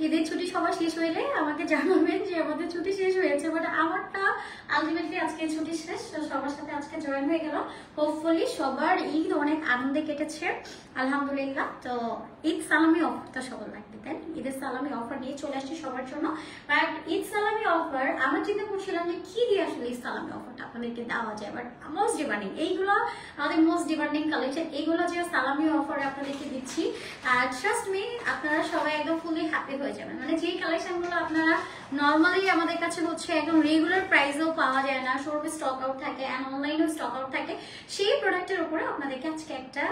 ঈদের ছুটি সবার শেষ হইলে আমাকে জানাবেন যে আমাদের ছুটি শেষ হয়েছে, বাট আমারটা আলটিমেটলি আজকে ছুটি শেষ, সবার সাথে আজকে জয়েন হয়ে গেল। হোপফুলি সবার ঈদ অনেক আনন্দে কেটেছে আলহামদুলিল্লাহ। তো ঈদ সালামি অফারটা সবার লাগবে, তাই ঈদের সালামি অফার নিয়ে চলে আসছি সবার জন্য। বাট ঈদ সালামি অফার আমরা চিন্তা করছিলাম যে কি দিয়ে আসলে ঈদ সালামি অফারটা আপনাদেরকে দেওয়া যায়, বাট মোস্ট ডিমান্ডিং এইগুলো আমাদের মোস্ট ডিমান্ডিং কালেকশন, এইগুলো যে সালামি অফারে আপনাদেরকে দিচ্ছি। আর ট্রাস্ট মি আপনারা সবাই একদম ফুলি হ্যাপি হয়ে যাবেন। মানে যেই কালেকশনগুলো আপনারা নর্মালি আমাদের কাছে হচ্ছে একদম রেগুলার প্রাইসেও পাওয়া যায় না, শোরুমে স্টক আউট থাকে অ্যান্ড অনলাইনেও স্টক আউট থাকে, সেই প্রোডাক্টের উপরে আপনাদেরকে আজকে একটা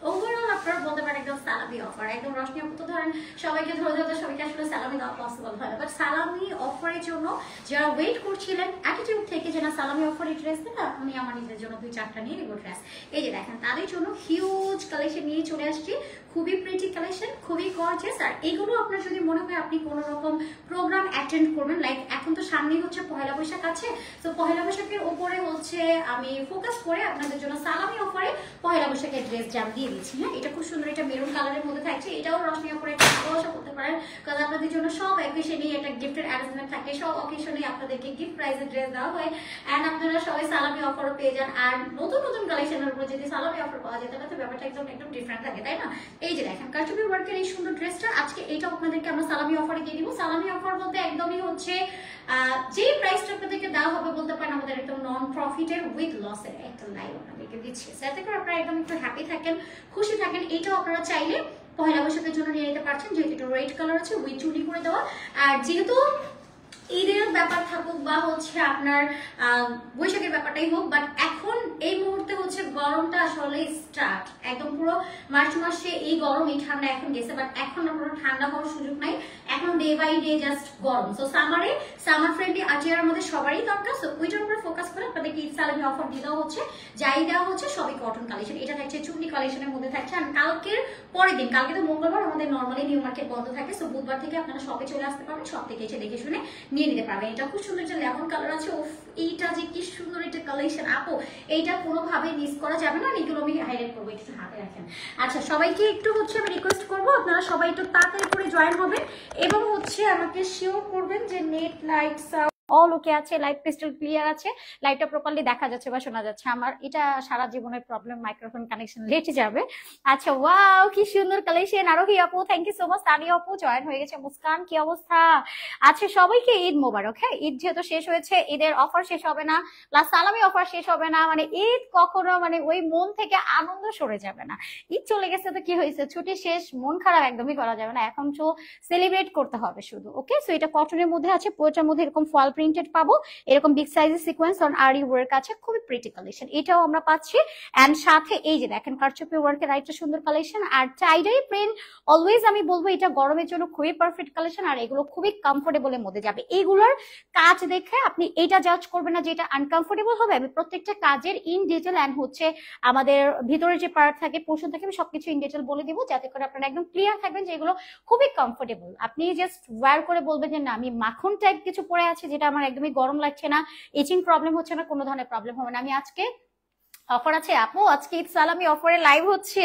ওভারঅল আপনারা বলতে পারেন একদম সালামি অফার। একদম রশনি আপু তো ধরেন সবাইকে ধরে ধরে সবাইকে আসলে সালামি দেওয়া পসিবল হয় না, বাট সালামি অফারের জন্য যারা ওয়েট করছিলেন অ্যাটিটিউড থেকে যে না সালামি অফারে ড্রেস দেন, আমি আমার নিজের জন্য 2-4টা নিয়ে নেবো ড্রেস, এই যে দেখেন তাদের জন্য হিউজ কালেকশন নিয়ে চলে আসছি। খুবই প্রিটি কালেকশন, খুবই গর্জিয়াস। আর এগুলো আপনার যদি মনে হয় আপনি কোনো রকম প্রোগ্রাম অ্যাটেন্ড করবেন, লাইক এখন তো সামনেই হচ্ছে পহেলা বৈশাখ আছে, তো পহেলা বৈশাখের উপরে হচ্ছে আমি ফোকাস করে আপনাদের জন্য সালামি অফারে পহেলা বৈশাখের ড্রেস জাম দিয়ে দিচ্ছি। হ্যাঁ, এটা খুব সুন্দর, এটা মেরুন কালারের মধ্যে থাকছে, এটাও রশনি অফারে একটা ভালোবাসা করতে পারেন, কারণ আপনাদের জন্য সব অকেশনে একটা গিফটের অ্যারেঞ্জমেন্ট থাকে, সব অকেশনে আপনাদেরকে গিফট প্রাইজের ড্রেস দেওয়া হয় অ্যান্ড আপনারা সবাই সালামি অফারও পেয়ে যান। আর নতুন নতুন কালেকশনের উপর যদি সালামি অফার পাওয়া যায় তাহলে তো ব্যাপারটা একদম একদম ডিফারেন্ট থাকে, তাই না? এই যে দেখেন কারচুপি ওয়ার্কের এই সুন্দর ড্রেসটা আজকে এটা আপনাদেরকে আমরা সালামি অফারে দিয়ে দিব। সালামি অফার বলতে একদমই হচ্ছে যে প্রাইসটা আপনাদেরকে দেওয়া হবে বলতে পারেন আমাদের একদম নন প্রফিটের উইথ লসের একটা লাইভ আপনাদেরকে দিচ্ছি, যাতে করে আপনারা একদম একটু হ্যাপি থাকেন, খুশি থাকেন। এইটাও আপনারা চাইলে পহেলা বৈশাখের জন্য নিয়ে নিতে পারছেন, যেহেতু এটা রেড কালার আছে উইথ চুনি করে দেওয়া। আর যেহেতু ঈদের ব্যাপার থাকুক বা হচ্ছে আপনার বৈশাখের ব্যাপারটাই হোক, বাট এখন এই মুহূর্তে হচ্ছে গরমটা আসলে স্টার্ট, একদম পুরো মার্চ মাসে এই গরম এই ঠান্ডা এখন গেছে, বাট এখন আপনার ঠান্ডা হওয়ার সুযোগ নাই, এখন ডে বাই ডে জাস্ট গরম। সো সামারে সামার ফ্রেন্ডলি আটিয়ার আমাদের সবারই দরকার, সো ওইটার উপরে ফোকাস করে আপনাদেরকে ঈদ সালামি অফার দিয়ে দেওয়া হচ্ছে। যাই দেওয়া হচ্ছে সবই কটন কালেকশন, এটা থাকছে চুন্নি কালেকশনের মধ্যে থাকছে। আর কালকের পরের দিন, কালকে তো মঙ্গলবার আমাদের নর্মালি নিউ মার্কেট বন্ধ থাকে, সো বুধবার থেকে আপনারা শপে চলে আসতে পারবেন, শপ থেকে এসে দেখে শুনে নিয়ে নিতে পারবেন। এটা খুব সুন্দর একটা লেমন কালার আছে, উফ এইটা যে কি সুন্দর একটা কালেকশন আপু, এইটা কোনোভাবে মিস করা যাবে না। এগুলো আমি হাইলাইট করবো, একটু হাতে রাখেন। আচ্ছা সবাইকে একটু হচ্ছে আমি রিকোয়েস্ট করবো আপনারা সবাই একটু তাড়াতাড়ি করে জয়েন হবেন এবং হচ্ছে আমাকে শিওর করবেন যে নেট লাইট অল ওকে আছে, লাইট ক্রিস্টাল ক্লিয়ার আছে, লাইটটা প্রপারলি দেখা যাচ্ছে বা শোনা যাচ্ছে। আমার এটা সারা জীবনের প্রবলেম, মাইক্রোফোন কানেকশন লেটে যাবে। আচ্ছা ওয়াও কি সুন্দর কালেকশন। আরোহী আপু thank you so much, Tania আপু জয়েন হয়ে গেছে, মুস্কান কি অবস্থা? আচ্ছা সবাইকে ঈদ মোবারক। হ্যাঁ, ঈদ যেহেতু শেষ হয়েছে, ঈদের অফার শেষ হবে না, প্লাস সালামি অফার শেষ হবে না, মানে ঈদ কখনো মানে ওই মন থেকে আনন্দ সরে যাবে না। ঈদ চলে গেছে তো কি হয়েছে, ছুটি শেষ, মন খারাপ একদমই করা যাবে না, এখন তো সেলিব্রেট করতে হবে শুধু। ওকে, সো এটা কটনের মধ্যে আছে, পোয়েটার মধ্যে এরকম ফল প্রিন্টেড পাবো, এরকম বিগ সাইজের সিকোয়েন্স অন আরি ওয়ার্ক আছে, খুবই প্রিটি কালেকশন এটাও আমরা পাচ্ছি। এন্ড সাথে এই যে দেখেন কারচুপি ওয়ার্কের আরেকটা সুন্দর কালেকশন। আর টাইডাই প্রিন্ট অলওয়েজ আমি বলবো এটা গরমের জন্য খুবই পারফেক্ট কালেকশন, আর এগুলো খুবই কমফোর্টেবলের মধ্যে যাবে। এগুলোর কাজ দেখে আপনি এটা জাজ করবেন না যে এটা আনকমফোর্টেবল হবে, আমি প্রত্যেকটা কাজের ইন ডিটেল এন্ড হচ্ছে আমাদের ভিতরে যে পার্ট থাকে পোর্শন থাকে আমি সবকিছু ইন ডিটেল বলে দিব, যাতে করে আপনারা একদম ক্লিয়ার থাকবেন যে এগুলো খুবই কমফোর্টেবল। আপনি জাস্ট ওয়্যার করে বলবেন যে না আমি মাখন টাইপ কিছু পরে আছি যেটা আমার একদমই গরম লাগছে না, ইচিং প্রবলেম হচ্ছে না, কোনো ধরনের প্রবলেম হবে না। আমি আজকে অফার আছে আপু, আজকে ঈদ সালামি অফারে লাইভ হচ্ছে।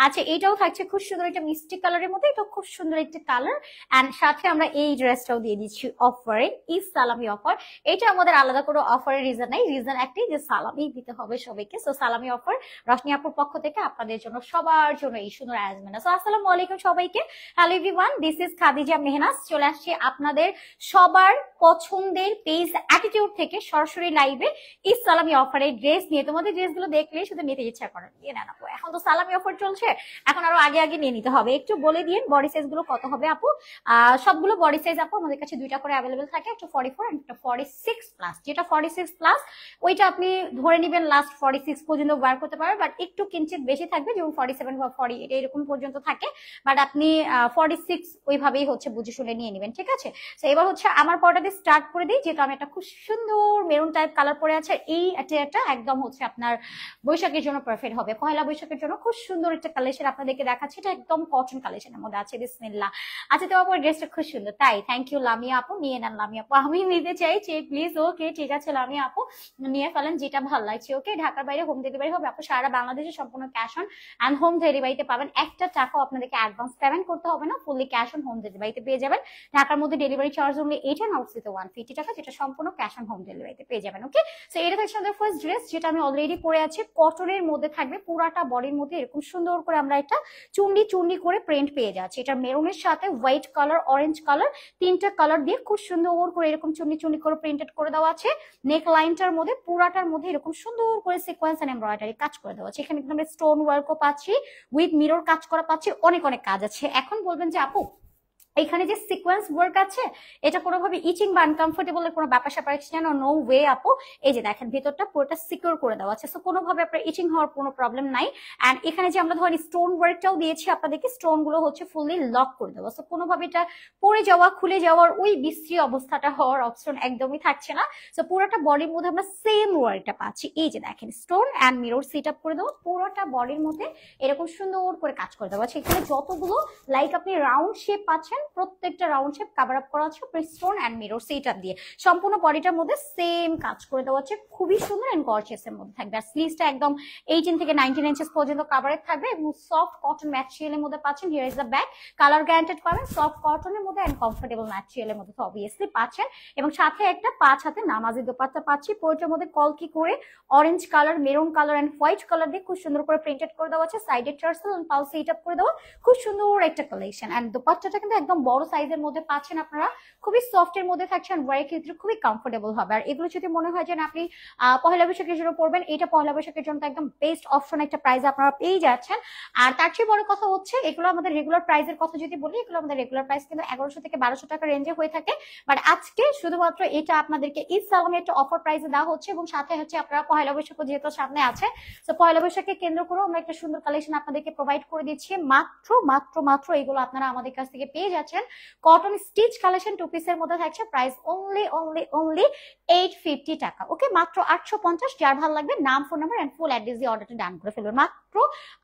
আচ্ছা এটাও থাকছে খুব সুন্দর একটা মিষ্টি কালারের মধ্যে, এটা খুব সুন্দর একটা কালার। এন্ড সাথে আমরা এই ড্রেসটাও দিয়ে দিচ্ছি অফারে, ঈদ সালামি অফার। এটা আমাদের আলাদা কোনো অফারের রিজন নাই, রিজন একটাই যে সালামি দিতে হবে সবাইকে। সো সালামি অফার রশনি আপুর পক্ষ থেকে আপনাদের জন্য সবার জন্য এই সুন্দর আয়োজন। সো আসসালামু আলাইকুম সবাইকে, hello everyone, this is Khadija Mehnaz. চলে আসছি আপনাদের সবার পছন্দের পেজ অ্যাটিটিউড থেকে সরাসরি লাইভে ঈদ সালামি অফারের ড্রেস নিয়ে। তোমাদের ড্রেস দেখলেই শুধু নিতে ইচ্ছা করে, নিয়ে নেন আপু, এখন তো সালামি অফার চলছে, এখন আরো আগে আগে নিয়ে নিতে হবে। একটু বলে দিন বডি সাইজ গুলো কত হবে আপু? সবগুলো বডি সাইজ আপু আমাদের কাছে দুইটা করে অ্যাভেলেবেল থাকে, একটা 44 এন্ড একটা 46 প্লাস। যেটা 46 প্লাস ওইটা আপনি ধরে নেবেন লাস্ট 46 পর্যন্ত ওয়্যার করতে পারবেন, বাট একটু কিঞ্চিত বেশি থাকবে, যেমন 47 বা 48 এরকম পর্যন্ত থাকে, বাট আপনি 46 ওইভাবেই হচ্ছে বুঝে শুনে নিয়ে নেবেন, ঠিক আছে? তো এবার হচ্ছে আমার পরটা দিয়ে স্টার্ট করে দিই, যেহেতু আমি একটা খুব সুন্দর মেরুন টাইপ কালার পরে আছে। এই একটা একদম হচ্ছে আপনার বৈশাখের জন্য পারফেক্ট হবে, পয়লা বৈশাখের জন্য খুব সুন্দর একটা কালেকশন আপনাদেরকে দেখাচ্ছি। এটা একদম কটন কালেকশনের মধ্যে আছে, বিসমিল্লাহ। আচ্ছা তো আপু ড্রেসটা খুব সুন্দর, তাই থ্যাংক ইউ লামিয়া আপু, নিয়ে নেন লামিয়া আপু, আমি নিতে চাইছি প্লিজ। ওকে ঠিক আছে লামিয়া আপু, নিয়ে ফেলেন যেটা ভালো লাগছে। ওকে, ঢাকার বাইরে হোম ডেলিভারি হবে আপু, সারা বাংলাদেশে সম্পূর্ণ ক্যাশ অন অ্যান্ড হোম ডেলিভারিতে পাবেন। একটা টাকাও আপনাদেরকে অ্যাডভান্স পেমেন্ট করতে হবে না, ফুললি ক্যাশ অন হোম ডেলিভারিতে পেয়ে যাবেন। ঢাকার মধ্যে ডেলিভারি চার্জ অনলি 8 and আউটসাইডে 150 টাকা, যেটা সম্পূর্ণ ক্যাশ অন হোম ডেলিভারিতে পেয়ে যাবেন। ওকে, সো এটা থাকছে আমাদের ফার্স্ট ড্রেস, যেটা আমি অলরেডি পরে আছি, কটনের মধ্যে থাকবে, পুরাটা বডির মধ্যে এরকম সুন্দর করে আমরা একটা চুন্ডি চুন্ডি করে প্রিন্ট পেয়ে যাচ্ছি। এটা মেরুনের সাথে হোয়াইট কালার, অরেঞ্জ কালার, তিনটা কালার দিয়ে খুব সুন্দর করে এরকম চুন্ডি চুন্ডি করে প্রিন্টেড করে দেওয়া আছে। নেক লাইনটার মধ্যে পুরাটার মধ্যে এরকম সুন্দর করে সিকোয়েন্স এন্ড এমব্রয়ডারি কাজ করে দেওয়া আছে। এখানে কিন্তু আমরা স্টোন ওয়ার্কও পাচ্ছি, উইথ মিরর কাজ করা পাচ্ছি, অনেক অনেক কাজ আছে। এখন বলবেন যে আপু এখানে যে সিকোয়েন্স ওয়ার্ক আছে এটা কোনোভাবে ইচিং বা আনকমফোর্টেবল এর কোনো ব্যাপার স্যাপার আছে না? নো ওয়ে আপু, এই যে দেখেন ভেতরটা পুরোটা সিকিউর করে দেওয়া আছে, সো কোনোভাবে আপনার ইচিং হওয়ার কোনো প্রবলেম নাই। এন্ড এখানে যে আমরা ধরেন স্টোন ওয়ার্কটাও দিয়েছি আপনাদেরকে, স্টোন গুলো হচ্ছে ফুললি লক করে দেওয়া, সো কোনোভাবে এটা পড়ে যাওয়া, খুলে যাওয়ার ওই বিশ্রী অবস্থাটা হওয়ার অপশন একদমই থাকছে না। সো পুরোটা বডির মধ্যে আমরা সেম ওয়ার্কটা পাচ্ছি। এই যে দেখেন stone and mirror set up করে দেওয়া, পুরোটা বডির মধ্যে এরকম সুন্দর করে কাজ করে দেওয়া আছে। এখানে যতগুলো লাইক আপনি রাউন্ড শেপ পাচ্ছেন, প্রত্যেকটা রাউন্ড শেপ কভার আপ করা আছে stone and mirror set up দিয়ে, সম্পূর্ণ বডিটার মধ্যে সেম কাজ করে দেওয়া আছে, খুবই সুন্দর এন্ড গর্জিয়াস এর মধ্যে থাকবে। আর স্লিভসটা একদম 18 থেকে 19 ইঞ্চেস পর্যন্ত কভারেজ থাকবে এবং সফট কটন ম্যাটেরিয়ালের মধ্যে পাচ্ছেন। Here is the back, colour guaranteed পাবেন, সফট কটনের মধ্যে এন্ড কমফোর্টেবল ম্যাটেরিয়ালের মধ্যে তো অবভিয়াসলি পাচ্ছেন। এবং সাথে একটা 5 হাতে নামাজি দোপাট্টা পাচ্ছি, পুরোটার মধ্যে কলকি করে orange colour, maroon colour and white colour দিয়ে খুব সুন্দর করে প্রিন্টেড করে দেওয়া আছে। সাইডে টার্সেল এন্ড পাল সেট আপ করে দেওয়া, খুব সুন্দর একটা কালেকশন। এন্ড দোপাট্টাটা কিন্তু একদম বড় সাইজের মধ্যে পাচ্ছেন আপনারা, খুবই সফট এর মধ্যে থাকছেন, ওয়ারের ক্ষেত্রে খুবই কমফোর্টেবল হবে। আর এগুলো যদি মনে হয় যে না আপনি পয়লা বৈশাখের জন্য পড়বেন, এটা পয়লা বৈশাখের জন্য একদম বেস্ট অপশন একটা প্রাইস আপনারা পেয়ে যাচ্ছেন। আর তার চেয়ে বড় কথা হচ্ছে এগুলো আমাদের রেগুলার প্রাইসের কথা যদি বলি, এগুলো আমাদের রেগুলার প্রাইস কিন্তু 1100 থেকে 1200 টাকা রেঞ্জে হয়ে থাকে, বাট আজকে শুধুমাত্র এটা আপনাদেরকে ঈদ সালামে একটা অফার প্রাইসে দেওয়া হচ্ছে। এবং সাথে হচ্ছে আপনারা পয়লা বৈশাখ যেহেতু সামনে আছে, তো পয়লা বৈশাখকে কেন্দ্র করে আমরা একটা সুন্দর কালেকশন আপনাদেরকে প্রোভাইড করে দিচ্ছি। মাত্র মাত্র মাত্র এগুলো আপনারা আমাদের কাছ থেকে পেয়ে যাচ্ছেন। কটন স্টিচ কালেকশন 2 পিসের মধ্যে থাকছে, প্রাইস অনলি 850 টাকা। ওকে, মাত্র 850। যার ভালো লাগবে নাম, phone number and full address দিয়ে অর্ডারটা ডান করে ফেলবেন। মাত্র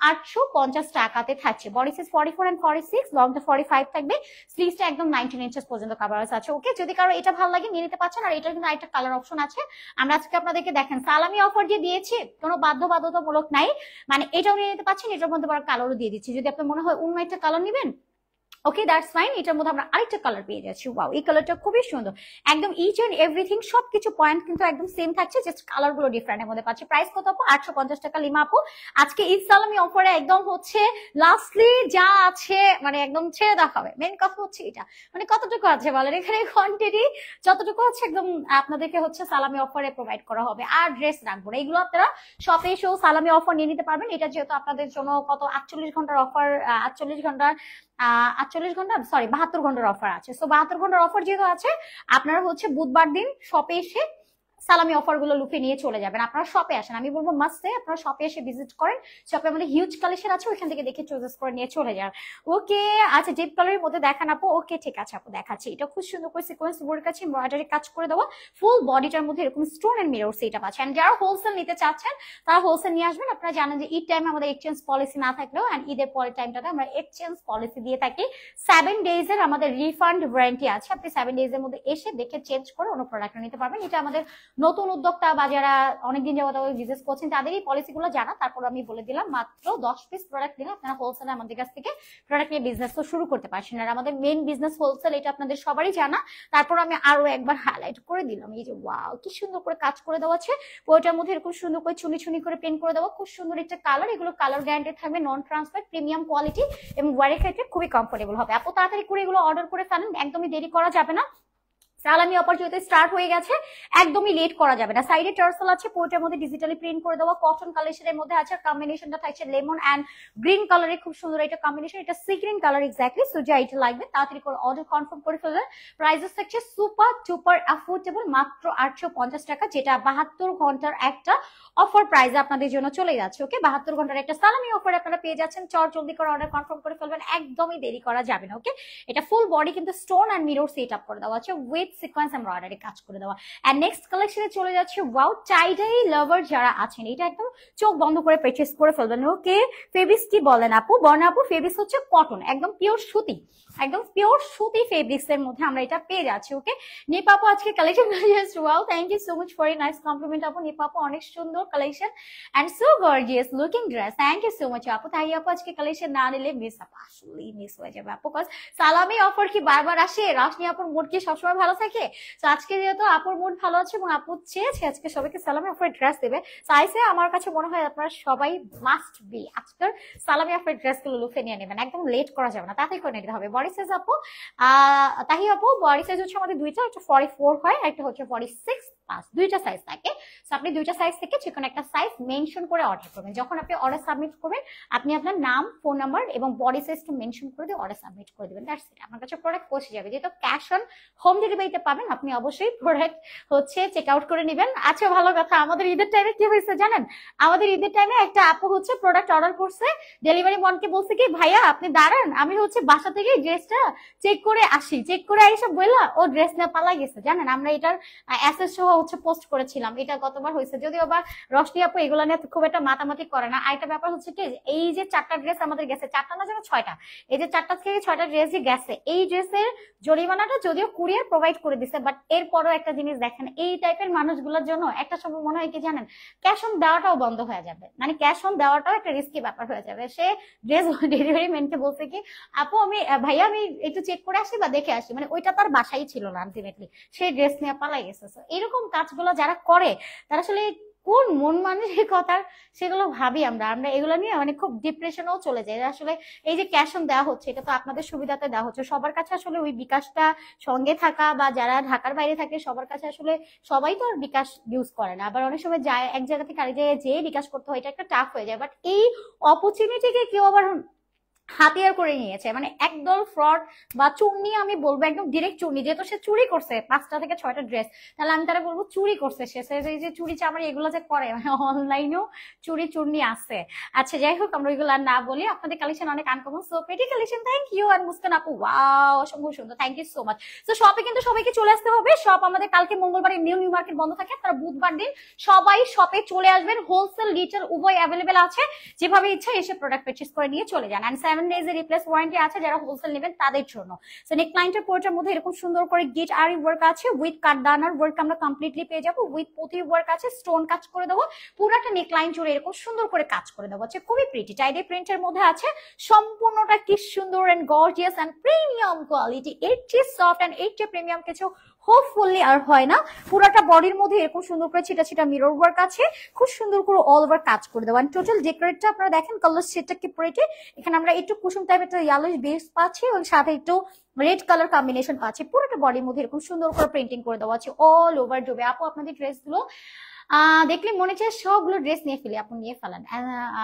850 টাকাতে থাকছে। বডি সাইজ 44 এন্ড 46, লংটা 45 থাকবে, স্লিভসটা একদম 19 ইঞ্চেস পর্যন্ত কভারেজ আছে। ওকে, যদি কারো এটা ভালো লাগে নিয়ে নিতে পারছেন। আর এটা কিন্তু আরেকটা কালার অপশন আছে, আমরা আজকে আপনাদেরকে দেখেন সালামি অফার দিয়ে দিয়েছি, কোনো বাধ্যবাধকতামূলক নাই, মানে এটাও নিয়ে নিতে পারছেন, এটার মধ্যে বড় কালারও দিয়ে দিচ্ছি। যদি আপনার মনে হয় অন্য একটা কালার নেবেন, ওকে দ্যাটস ফাইন, এটার মধ্যে আমরা আরেকটা কালার পেয়ে যাচ্ছি। ওয়াও, এই কালারটা খুবই সুন্দর, একদম ইচ এন্ড এভরিথিং সবকিছু পয়েন্ট কিন্তু একদম সেম থাকছে, জাস্ট কালার গুলো ডিফারেন্ট এর মধ্যে পাচ্ছি। প্রাইস কত আপু? 850 টাকা। লিমা আপু আজকে ঈদ সালামি অফারে একদম হচ্ছে লাস্টলি যা আছে মানে একদম ছেড়ে দেখাবে। মেন কথা হচ্ছে এটা, মানে কতটুকু আছে বলেন, এখানে কোয়ান্টিটি যতটুকু হচ্ছে একদম আপনাদেরকে হচ্ছে সালামি অফারে প্রোভাইড করা হবে। আর ড্রেস রাখবো না, এগুলো আপনারা শপে এসেও সালামি অফার নিয়ে নিতে পারবেন। এটা যেহেতু আপনাদের জন্য কত 48 ঘন্টার অফার, 48 ঘন্টার 72 ঘন্টার অফার আছে। সো 72 ঘন্টার অফার যেহেতু আছে, আপনারা হচ্ছে বুধবার দিন শপে এসে সালামি অফার গুলো লুফে নিয়ে চলে যাবেন। আপনারা শপে আসেন, আমি বলবো মাস্ট সে আপনারা শপে এসে ভিজিট করেন। শপে আমাদের হিউজ কালেকশন আছে, ওইখান থেকে দেখে চুজ করে নিয়ে চলে যান। ওকে, আচ্ছা ডিপ কালারের মধ্যে দেখান আপু। ওকে ঠিক আছে আপু, দেখাচ্ছি। এটা খুব সুন্দর করে সিকোয়েন্স ওয়ার্ক আছে, এমব্রয়ডারি কাজ করে দেওয়া, ফুল বডিটার মধ্যে এরকম স্টোন এন্ড মিরর সেটআপ আছে। এন্ড যারা হোলসেল নিতে চাচ্ছেন তারা হোলসেল নিয়ে আসবেন। আপনারা জানেন যে ঈদ টাইমে আমাদের এক্সচেঞ্জ পলিসি না থাকলেও এন্ড ঈদের পরের টাইমটাতে আমরা এক্সচেঞ্জ পলিসি দিয়ে থাকি। 7 ডেজ এর আমাদের রিফান্ড ওয়ারেন্টি আছে, আপনি 7 ডেজ এর মধ্যে এসে দেখে চেঞ্জ করে অন্য প্রোডাক্ট নিতে পারবেন। এটা আমাদের নতুন উদ্যোক্তা বা যারা অনেকদিন যাবত বিজনেস করছেন তাদের এই পলিসিগুলো জানা। তারপর আমি বলে দিলাম মাত্র 10 পিস প্রোডাক্ট দিলে আপনারা হোলসেলে আমাদের কাছ থেকে প্রোডাক্ট নিয়ে বিজনেস তো শুরু করতে পারছেন। আর আমাদের মেইন বিজনেস হোলসেল, এটা আপনাদের সবারই জানা। তারপর আমি আরো একবার হাইলাইট করে দিলাম, এই যে ওয়াও কি সুন্দর করে কাজ করে দেওয়া আছে, ওইটার মধ্যে এরকম সুন্দর করে চুনি চুনি করে প্রিন্ট করে দেওয়া, খুব সুন্দর একটা কালার। এগুলো কালার গ্যারান্টেড থাকবে, নন ট্রান্সপারেন্ট, প্রিমিয়াম কোয়ালিটি এবং ওয়ারের ক্ষেত্রে খুবই কমফোর্টেবল হবে। আপু তাড়াতাড়ি করে এগুলো অর্ডার করে ফেলেন, একদমই দেরি করা যাবে না। সালামি অফার যেহেতু স্টার্ট হয়ে গেছে, একদমই লেট করা যাবে না। সাইডে টার্সেল আছে, পোর্টের মধ্যে ডিজিটালি প্রিন্ট করে দেওয়া, কটন কালেকশনের মধ্যে আছে। কম্বিনেশনটা থাকছে লেমন এন্ড গ্রিন কালারে, খুব সুন্দর এটা কম্বিনেশন। এটা sea green colour exactly. So যা এটা লাগবে তাড়াতাড়ি করে অর্ডার কনফার্ম করে ফেলবেন। প্রাইসেস থাকছে সুপার টুপার অ্যাফোর্ডেবল, মাত্র 850 টাকা, যেটা 72 ঘন্টার একটা অফার প্রাইস আপনাদের জন্য চলে যাচ্ছে। ওকে, 72 ঘন্টার একটা সালামি অফার আপনারা পেয়ে যাচ্ছেন। চট জলদি করে অর্ডার কনফার্ম করে ফেলবেন, একদমই দেরি করা যাবে না। ওকে, এটা ফুল বডি কিন্তু stone and mirror set up করে দেওয়া আছে, উইথ উইথ সিকোয়েন্স এমব্রয়ডারি কাজ করে দেওয়া। এন্ড নেক্সট কালেকশনে চলে যাচ্ছে ওয়াও টাই ডাই লাভার যারা আছেন, এটা একদম চোখ বন্ধ করে পারচেজ করে ফেলবেন। ওকে ফেব্রিক্স কি বলেন আপু? বর্ণা আপু ফেব্রিক্স হচ্ছে কটন, একদম পিওর সুতি, একদম পিওর সুতি ফেব্রিক্স এর মধ্যে আমরা এটা পেয়ে যাচ্ছি। ওকে নিপা আপু আজকে collection just wow, thank you so much for a nice compliment আপু। নিপা আপু অনেক সুন্দর collection and so gorgeous looking dress, thank you so much আপু। তাই আপু আজকে কালেকশন না নিলে মিস আপু, আসলেই মিস হয়ে যাবে আপু, কজ সালামি অফার কি বারবার আসে? রাশনি আপুর মুড কি সবসময় ভালো থাকে? তো আজকে যেহেতু আপুর মুড ভালো আছে এবং আপু চেয়েছে আজকে সবাইকে সালামি অফার ড্রেস দেবে, সাইজে আমার কাছে মনে হয় আপনারা সবাই মাস্ট বি আজকের সালামি অফার ড্রেস গুলো লুফে নিয়ে নেবেন, একদম লেট করা যাবে না, তাড়াতাড়ি করে নিতে হবে। বডি সাইজ আপু তাহি আপু বডি সাইজ হচ্ছে আমাদের দুইটা, একটা 44 হয়, একটা হচ্ছে 46 প্লাস, দুইটা সাইজ থাকে। সো আপনি দুইটা সাইজ থেকে যে কোনো একটা সাইজ মেনশন করে অর্ডার করবেন। যখন আপনি অর্ডার সাবমিট করবেন আপনি আপনার নাম, ফোন নাম্বার এবং বডি সাইজটা মেনশন করে দিয়ে অর্ডার সাবমিট করে দিবেন, দ্যাটস ইট। আপনার কাছে প্রোডাক্ট পৌঁছে যাবে। যেহেতু ক্যাশ অন হোম ডেলিভারিতে পাবেন, আপনি অবশ্যই প্রোডাক্ট হচ্ছে চেক আউট করে নেবেন। আচ্ছা ভালো কথা, আমাদের ঈদের টাইমে কি হয়েছে জানেন? আমাদের ঈদের টাইমে একটা আপু হচ্ছে প্রোডাক্ট অর্ডার করছে, ডেলিভারি বয়কে বলছে কি ভাইয়া আপনি দাঁড়ান, আমি হচ্ছে বাসা থেকে ড্রেসটা চেক করে আসি। চেক করে এসে বললা ও ড্রেস না পালাই গেছে। জানেন আমরা এটার অ্যাসেস সহ হচ্ছে পোস্ট করেছিলাম, এটা গতবার হয়েছে, যদিও বা রশনি আপু এগুলো নিয়ে খুব একটা মাতামাতি করে না। আরেকটা ব্যাপার হচ্ছে কি, এই যে 4টা ড্রেস আমাদের গেছে, 4টা না যেন 6টা, এই যে 4টা থেকে 6টা ড্রেস যে গেছে, এই ড্রেসের জরিমানাটা যদিও কুরিয়ার প্রোভাইড করে দিছে, বাট এরপরও একটা জিনিস দেখেন, এই টাইপের মানুষগুলোর জন্য একটা সময় মনে হয় কি জানেন, ক্যাশ অন দেওয়াটাও বন্ধ হয়ে যাবে, মানে ক্যাশ অন দেওয়াটাও একটা রিস্কি ব্যাপার হয়ে যাবে। সে ড্রেস ডেলিভারি ম্যানকে বলছে কি আপু আমি ভাইয়া আমি একটু চেক করে আসি বা দেখে আসি, মানে ওইটা তার বাসাই ছিল না, আলটিমেটলি সেই ড্রেস নিয়ে পালাই গেছে। এরকম কাজগুলো যারা করে তারা আসলে কোন মন মানসিকতার, সেগুলো ভাবি আমরা এগুলো নিয়ে মানে খুব ডিপ্রেশনেও চলে যাই। আসলে এই যে ক্যাশ অন দেওয়া হচ্ছে, এটা তো আপনাদের সুবিধাতে দেওয়া হচ্ছে, সবার কাছে আসলে ওই বিকাশটা সঙ্গে থাকা বা যারা ঢাকার বাইরে থাকে সবার কাছে আসলে সবাই তো আর বিকাশ ইউজ করে না, আবার অনেক সময় যায় এক জায়গা থেকে আরেক জায়গায় যেয়ে বিকাশ করতে হয়, এটা একটা টাফ হয়ে যায়। বাট এই অপরচুনিটিকে কেউ আবার হাতিয়ার করে নিয়েছে, মানে একদল ফ্রড বা চুন্নি, আমি বলবো একদম ডিরেক্ট চুন্নি। যেহেতু সে চুরি করছে 5টা থেকে 6টা ড্রেস, তাহলে আমি তারা বলবো চুরি করছে সে। এই যে চুরি চামারি এগুলো যে করে, মানে অনলাইনেও চুরি চুন্নি আছে। আচ্ছা যাই হোক, আমরা ওইগুলো আর না বলি। আপনাদের কালেকশন অনেক আনকমন, সো পেটি কালেকশন, থ্যাংক ইউ। আর মুস্কান আপু ওয়াও অসম্ভব সুন্দর, থ্যাংক ইউ সো মাচ। তো শপে কিন্তু সবাইকে চলে আসতে হবে। শপ আমাদের কালকে মঙ্গলবার নিউ মার্কেট বন্ধ থাকে, তারা বুধবার দিন সবাই শপে চলে আসবেন। হোলসেল রিটেল উভয় অ্যাভেলেবেল আছে, যেভাবে ইচ্ছা এসে প্রোডাক্ট পারচেজ করে নিয়ে চলে যান। এন্ড 7 days এর রিপ্লেস ওয়ারেন্টি আছে যারা হোলসেল নেবেন তাদের জন্য। সো নেক লাইনটার পোর্টের মধ্যে এরকম সুন্দর করে গিট আরি ওয়ার্ক আছে, উইথ কাটদানার ওয়ার্ক আমরা কমপ্লিটলি পেয়ে যাবো, উইথ পুঁতি ওয়ার্ক আছে, স্টোন কাজ করে দেবো, পুরাটা নেক লাইন জুড়ে এরকম সুন্দর করে কাজ করে দেবো, হচ্ছে খুবই প্রিটি টাইডে প্রিন্টের মধ্যে আছে। সম্পূর্ণটা কি সুন্দর and gorgeous and premium quality, এর চেয়ে সফট এন্ড এর চেয়ে প্রিমিয়াম কিছু হোপফুলি আর হয় না। পুরাটা বডির মধ্যে এরকম সুন্দর করে ছিটা ছিটা মিরর ওয়ার্ক আছে, খুব সুন্দর করে অল ওভার কাজ করে দেওয়া। টোটাল ডেকোরেটটা আপনারা দেখেন, কালার সেটটা কি প্রিটি। এখানে আমরা একটু কুসুম টাইপ একটা ইয়েলো বেস পাচ্ছি এবং সাথে একটু রেড কালার কম্বিনেশন পাচ্ছি। পুরোটা বডির মধ্যে এরকম সুন্দর করে প্রিন্টিং করে দেওয়া আছে অল ওভার ডোবে। আপু আপনাদের ড্রেস গুলো দেখলে মনে চায় সবগুলো ড্রেস নিয়ে ফেলি, আপু নিয়ে ফেলেন।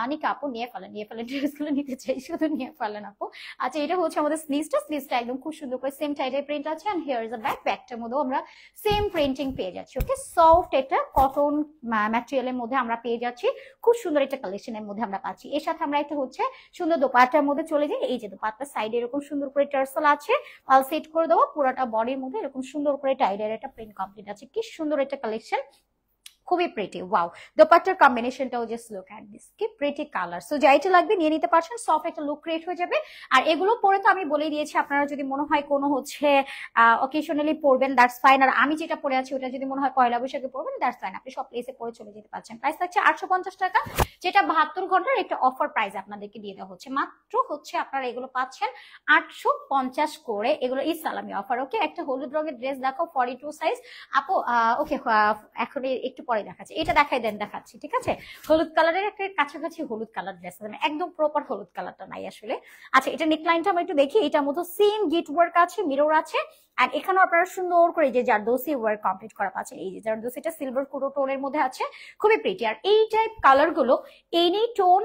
আনিকা আপু নিয়ে ফেলেন ড্রেস গুলো নিতে চাই, শুধু নিয়ে ফেলেন আপু। আচ্ছা এটা হচ্ছে আমাদের স্লিভসটা একদম খুব সুন্দর করে সেম টাইপের প্রিন্ট আছে। এন্ড হিয়ার ইজ আ ব্যাকটার মধ্যেও আমরা সেম প্রিন্টিং পেয়ে যাচ্ছি। ওকে সফট একটা কটন ম্যাটেরিয়ালের মধ্যে আমরা পেয়ে যাচ্ছি, খুব সুন্দর একটা কালেকশনের মধ্যে আমরা পাচ্ছি। এর সাথে আমরা একটা হচ্ছে সুন্দর দোপাট্টার মধ্যে চলে যাই। এই যে দোপাট্টার সাইডে এরকম সুন্দর করে টার্সেল আছে, পাল সেট করে দেবো, পুরোটা বডির মধ্যে এরকম সুন্দর করে টাইডের একটা প্রিন্ট কমপ্লিট আছে। কি সুন্দর একটা কালেকশন, খুবই প্রিটি। ওয়াও দোপাট্টার কম্বিনেশনটাও জাস্ট লুক এট দিস, কি প্রিটি কালার। সো যাইটা লাগবে নিয়ে নিতে পারছেন, সফট একটা লুক ক্রিয়েট হয়ে যাবে। আর এগুলো পরে তো আমি বলে দিয়েছি, আপনারা যদি মনে হয় কোনো হচ্ছে অকেশনালি পরবেন দ্যাটস ফাইন, আর আমি যেটা পরে আছি ওটা যদি মনে হয় পয়লা বৈশাখে পরবেন দ্যাটস ফাইন, আপনি সব প্লেসে পরে চলে যেতে পারছেন। প্রাইস থাকছে 850 টাকা, যেটা 72 ঘন্টার একটা অফার প্রাইস আপনাদেরকে দিয়ে দেওয়া হচ্ছে। মাত্র হচ্ছে আপনারা এগুলো পাচ্ছেন 850 করে, এগুলো এই সালামি অফার। ওকে একটা হলুদ রঙের ড্রেস দেখো 42 সাইজ আপু। ওকে এখন একটু পরে দেখাচ্ছি, এটা দেখাচ্ছি, ঠিক আছে। হলুদ কালারের একটা কাছাকাছি হলুদ কালার ড্রেস, মানে একদম প্রপার হলুদ কালারটা নাই আসলে। আচ্ছা এটা নেকলাইনটা আমরা একটু দেখি, এটার মতো সেম গিট ওয়ার্ক আছে, মিরর আছে, আর এখানেও আপনারা সুন্দর করে যে জারদোসি ওয়ার্ক কমপ্লিট করা পাচ্ছেন। এই যে জারদোসিটা সিলভার কুড়ো টোনের মধ্যে আছে, খুবই প্রিটি। আর এই টাইপ কালার গুলো এনি টোন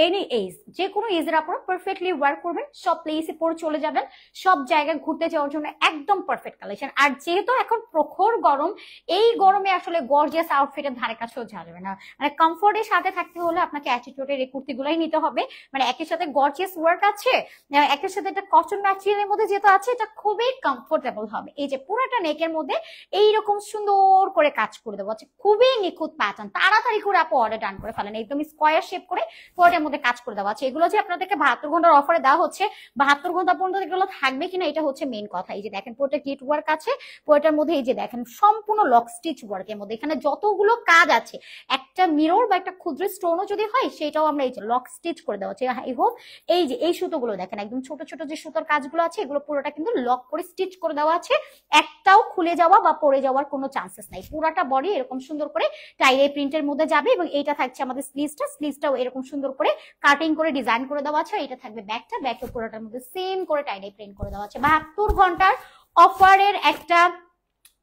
এনি এজ, যে কোনো এজের আপনারা পারফেক্টলি ওয়ার করবেন, সব প্লেসে পরে চলে যাবেন, সব জায়গায় ঘুরতে যাওয়ার জন্য একদম পারফেক্ট কালেকশন। আর যেহেতু এখন প্রখর গরম, এই গরমে আসলে গর্জিয়াস আউটফিটের ধারে কাছেও যাবে না, মানে কমফোর্টের সাথে থাকতে হলে আপনাকে অ্যাটিটিউডের এই কুর্তিগুলাই নিতে হবে। মানে একের সাথে গর্জিয়াস ওয়ার্ক আছে, একের সাথে একটা কটন ম্যাটেরিয়ালের মধ্যে যেটা আছে, এটা খুবই কমফোর্টেবল হবে। এই যে পুরোটা নেকের মধ্যে এইরকম সুন্দর করে কাজ করে দেবো, খুবই নিখুঁত প্যাটার্ন। তাড়াতাড়ি করে আপু অর্ডার ডান করে ফেলেন, একদম স্কোয়ার শেপ করে পুরোটার মধ্যে কাজ করে দেওয়া আছে। এগুলো যে আপনাদেরকে 72 ঘন্টার অফারে দেওয়া হচ্ছে, 72 ঘন্টা পর্যন্ত এগুলো থাকবে কিনা এটা হচ্ছে মেইন কথা। এই যে দেখেন পুরোটা কিট ওয়ার্ক আছে, পুরোটার মধ্যে এই যে দেখেন সম্পূর্ণ লক স্টিচ ওয়ার্কের মধ্যে, এখানে যতগুলো কাজ আছে, একটা মিরর বা একটা ক্ষুদ্র স্টোনও যদি হয় সেটাও আমরা এই যে লক স্টিচ করে দেওয়া আছে। আই হোপ এই যে এই সুতোগুলো দেখেন, একদম ছোট ছোট যে সুতোর কাজগুলো আছে, এগুলো পুরোটা কিন্তু লক করে স্টিচ করে দেওয়া আছে, একটাও খুলে যাওয়া বা পড়ে যাওয়ার কোনো চান্সেস নাই। পুরোটা বডি এরকম সুন্দর করে টাইডাই প্রিন্টের মধ্যে যাবে, এবং এইটা থাকছে আমাদের স্লিভসটাও এরকম সুন্দর করে কাটিং করে ডিজাইন করে দেওয়া আছে। এটা থাকবে ব্যাকটা, ব্যাকের পুরোটার মধ্যে সেম করে টাইডাই প্রিন্ট করে দেওয়া আছে। 72 ঘন্টার অফারের একটা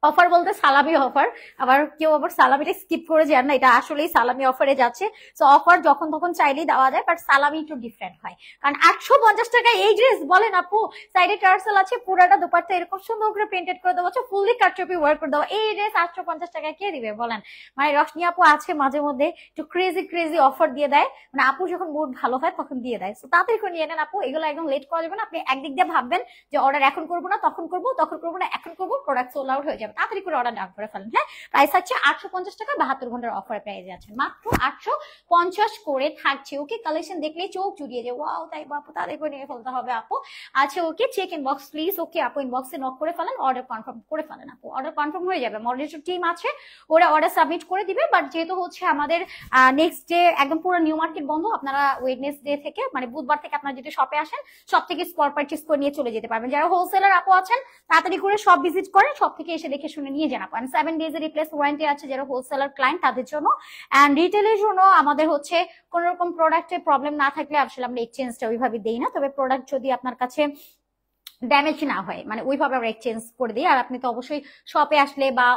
অফার বলতে সালামি অফার, আবার কেউ আবার সালামিটা স্কিপ করে যান না, এটা আসলেই সালামি অফারে যাচ্ছে। তো অফার যখন তখন চাইলেই দেওয়া যায়, বাট সালামি একটু ডিফারেন্ট হয়, কারণ 850 টাকায় এই ড্রেস বলেন আপু, সাইডে টার্সেল আছে, পুরাটা দুপাট্টা এরকম সুন্দর করে পেন্টেড করে দেওয়া আছে, ফুললি কাটচুপি ওয়ার্ক করে দেওয়া, এই ড্রেস 850 টাকায় কে দিবে বলেন? মানে রশনি আপু আছে মাঝে মধ্যে একটু ক্রেজি অফার দিয়ে দেয়, মানে আপু যখন মুড ভালো হয় তখন দিয়ে দেয়। তো তাড়াতাড়ি করে নিয়ে নেন আপু, এগুলো একদম লেট করা যাবে না। আপনি একদিক দিয়ে ভাববেন যে অর্ডার এখন করবো না, তখন করবো না, এখন করবো, প্রোডাক্ট সোল্ড আউট হয়ে যাবে, তাড়াতাড়ি করে অর্ডার ডান করে ফেলেন। হ্যাঁ, প্রাইস হচ্ছে 850 টাকা, 72 ঘন্টার অফার প্রাইস আছে মাত্র 850 করে থাকছে। ওকে, কালেকশন দেখলেই চোখ জুড়িয়ে যায়, ওয়াও তাই বাপু, তাদের করে নিয়ে ফেলতে হবে আপু। আচ্ছা ওকে, চেক ইনবক্স প্লিজ। ওকে আপু, ইনবক্সে নক করে ফেলেন, অর্ডার কনফার্ম করে ফেলেন আপু, অর্ডার কনফার্ম হয়ে যাবে। মডারেটর টিম আছে, ওরা অর্ডার সাবমিট করে দিবে। বাট যেহেতু হচ্ছে আমাদের নেক্সট ডে একদম পুরো নিউ মার্কেট বন্ধ, আপনারা ওয়েডনেসডে থেকে মানে বুধবার থেকে আপনারা যদি শপে আসেন, সব থেকে স্পট পারচেজ করে নিয়ে চলে যেতে পারবেন। যারা হোলসেলার আপু আছেন তাড়াতাড়ি করে সব ভিজিট করেন, সব থেকে এসে দেখে শুনে নিয়ে যান আপু। 7 days রিপ্লেস ওয়ারেন্টি আছে যারা হোলসেলার ক্লায়েন্ট তাদের জন্য। এন্ড রিটেলের জন্য আমাদের হচ্ছে কোন রকম প্রোডাক্টে প্রবলেম না থাকলে আসলে আমরা এক্সচেঞ্জটা ওইভাবে দেই না, তবে প্রোডাক্ট যদি আপনার কাছে ড্যামেজ না হয় মানে ওইভাবে আমরা এক্সচেঞ্জ করে দিই। আর আপনি তো অবশ্যই শপে আসলে বা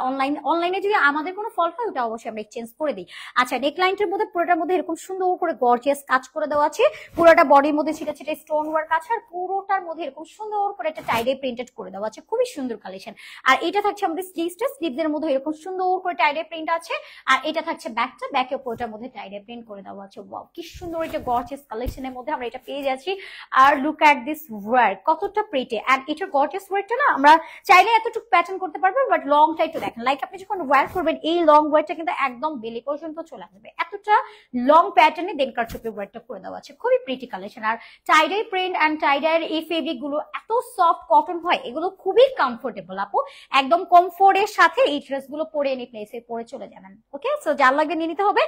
অনলাইনে যদি আমাদের কোনো ফল্ট হয় ওটা অবশ্যই আমরা এক্সচেঞ্জ করে দিই। আচ্ছা, নেকলাইনটার মধ্যে পুরোটার মধ্যে এরকম সুন্দর করে গর্জিয়াস কাজ করে দেওয়া আছে, পুরোটা বডির মধ্যে ছিটা ছিটা স্টোন ওয়ার্ক আছে, আর পুরোটার মধ্যে এরকম সুন্দর করে একটা টাইডে প্রিন্টেড করে দেওয়া আছে, খুবই সুন্দর কালেকশন। আর এটা থাকছে আমাদের স্লিভসের মধ্যে এরকম সুন্দর করে টাইডে প্রিন্ট আছে, আর এটা থাকছে ব্যাকটা, ব্যাকে পুরোটার মধ্যে টাইডে প্রিন্ট করে দেওয়া আছে। ওয়াও, কি সুন্দর একটা গর্জিয়াস কালেকশনের মধ্যে আমরা এটা পেয়ে যাচ্ছি। আর লুক এট দিস ওয়ার্ক, কতটা প্রিটি। এন্ড এটার গর্জিয়াস ওয়ার্কটা না আমরা চাইলে এতটুকু প্যাটার্ন করতে পারবো, বাট লংটা একটু দেখেন, লাইক আপনি যখন ওয়্যার করবেন এই লং ওয়ার্কটা কিন্তু একদম বেলি পর্যন্ত চলে আসবে, এতটা লং প্যাটার্নে দেন কারচুপি ওয়ার্কটা করে দেওয়া আছে, খুবই প্রিটি কালেকশন। আর টাইডাই প্রিন্ট এন্ড টাইডাইয়ের এই ফেব্রিক গুলো এত সফট কটন হয়, এগুলো খুবই কমফোর্টেবল আপু, একদম কমফোর্টের সাথে এই ড্রেস গুলো পরে এনে প্লেসে পরে চলে যাবেন। ওকে, সো যার লাগবে নিয়ে নিতে হবে।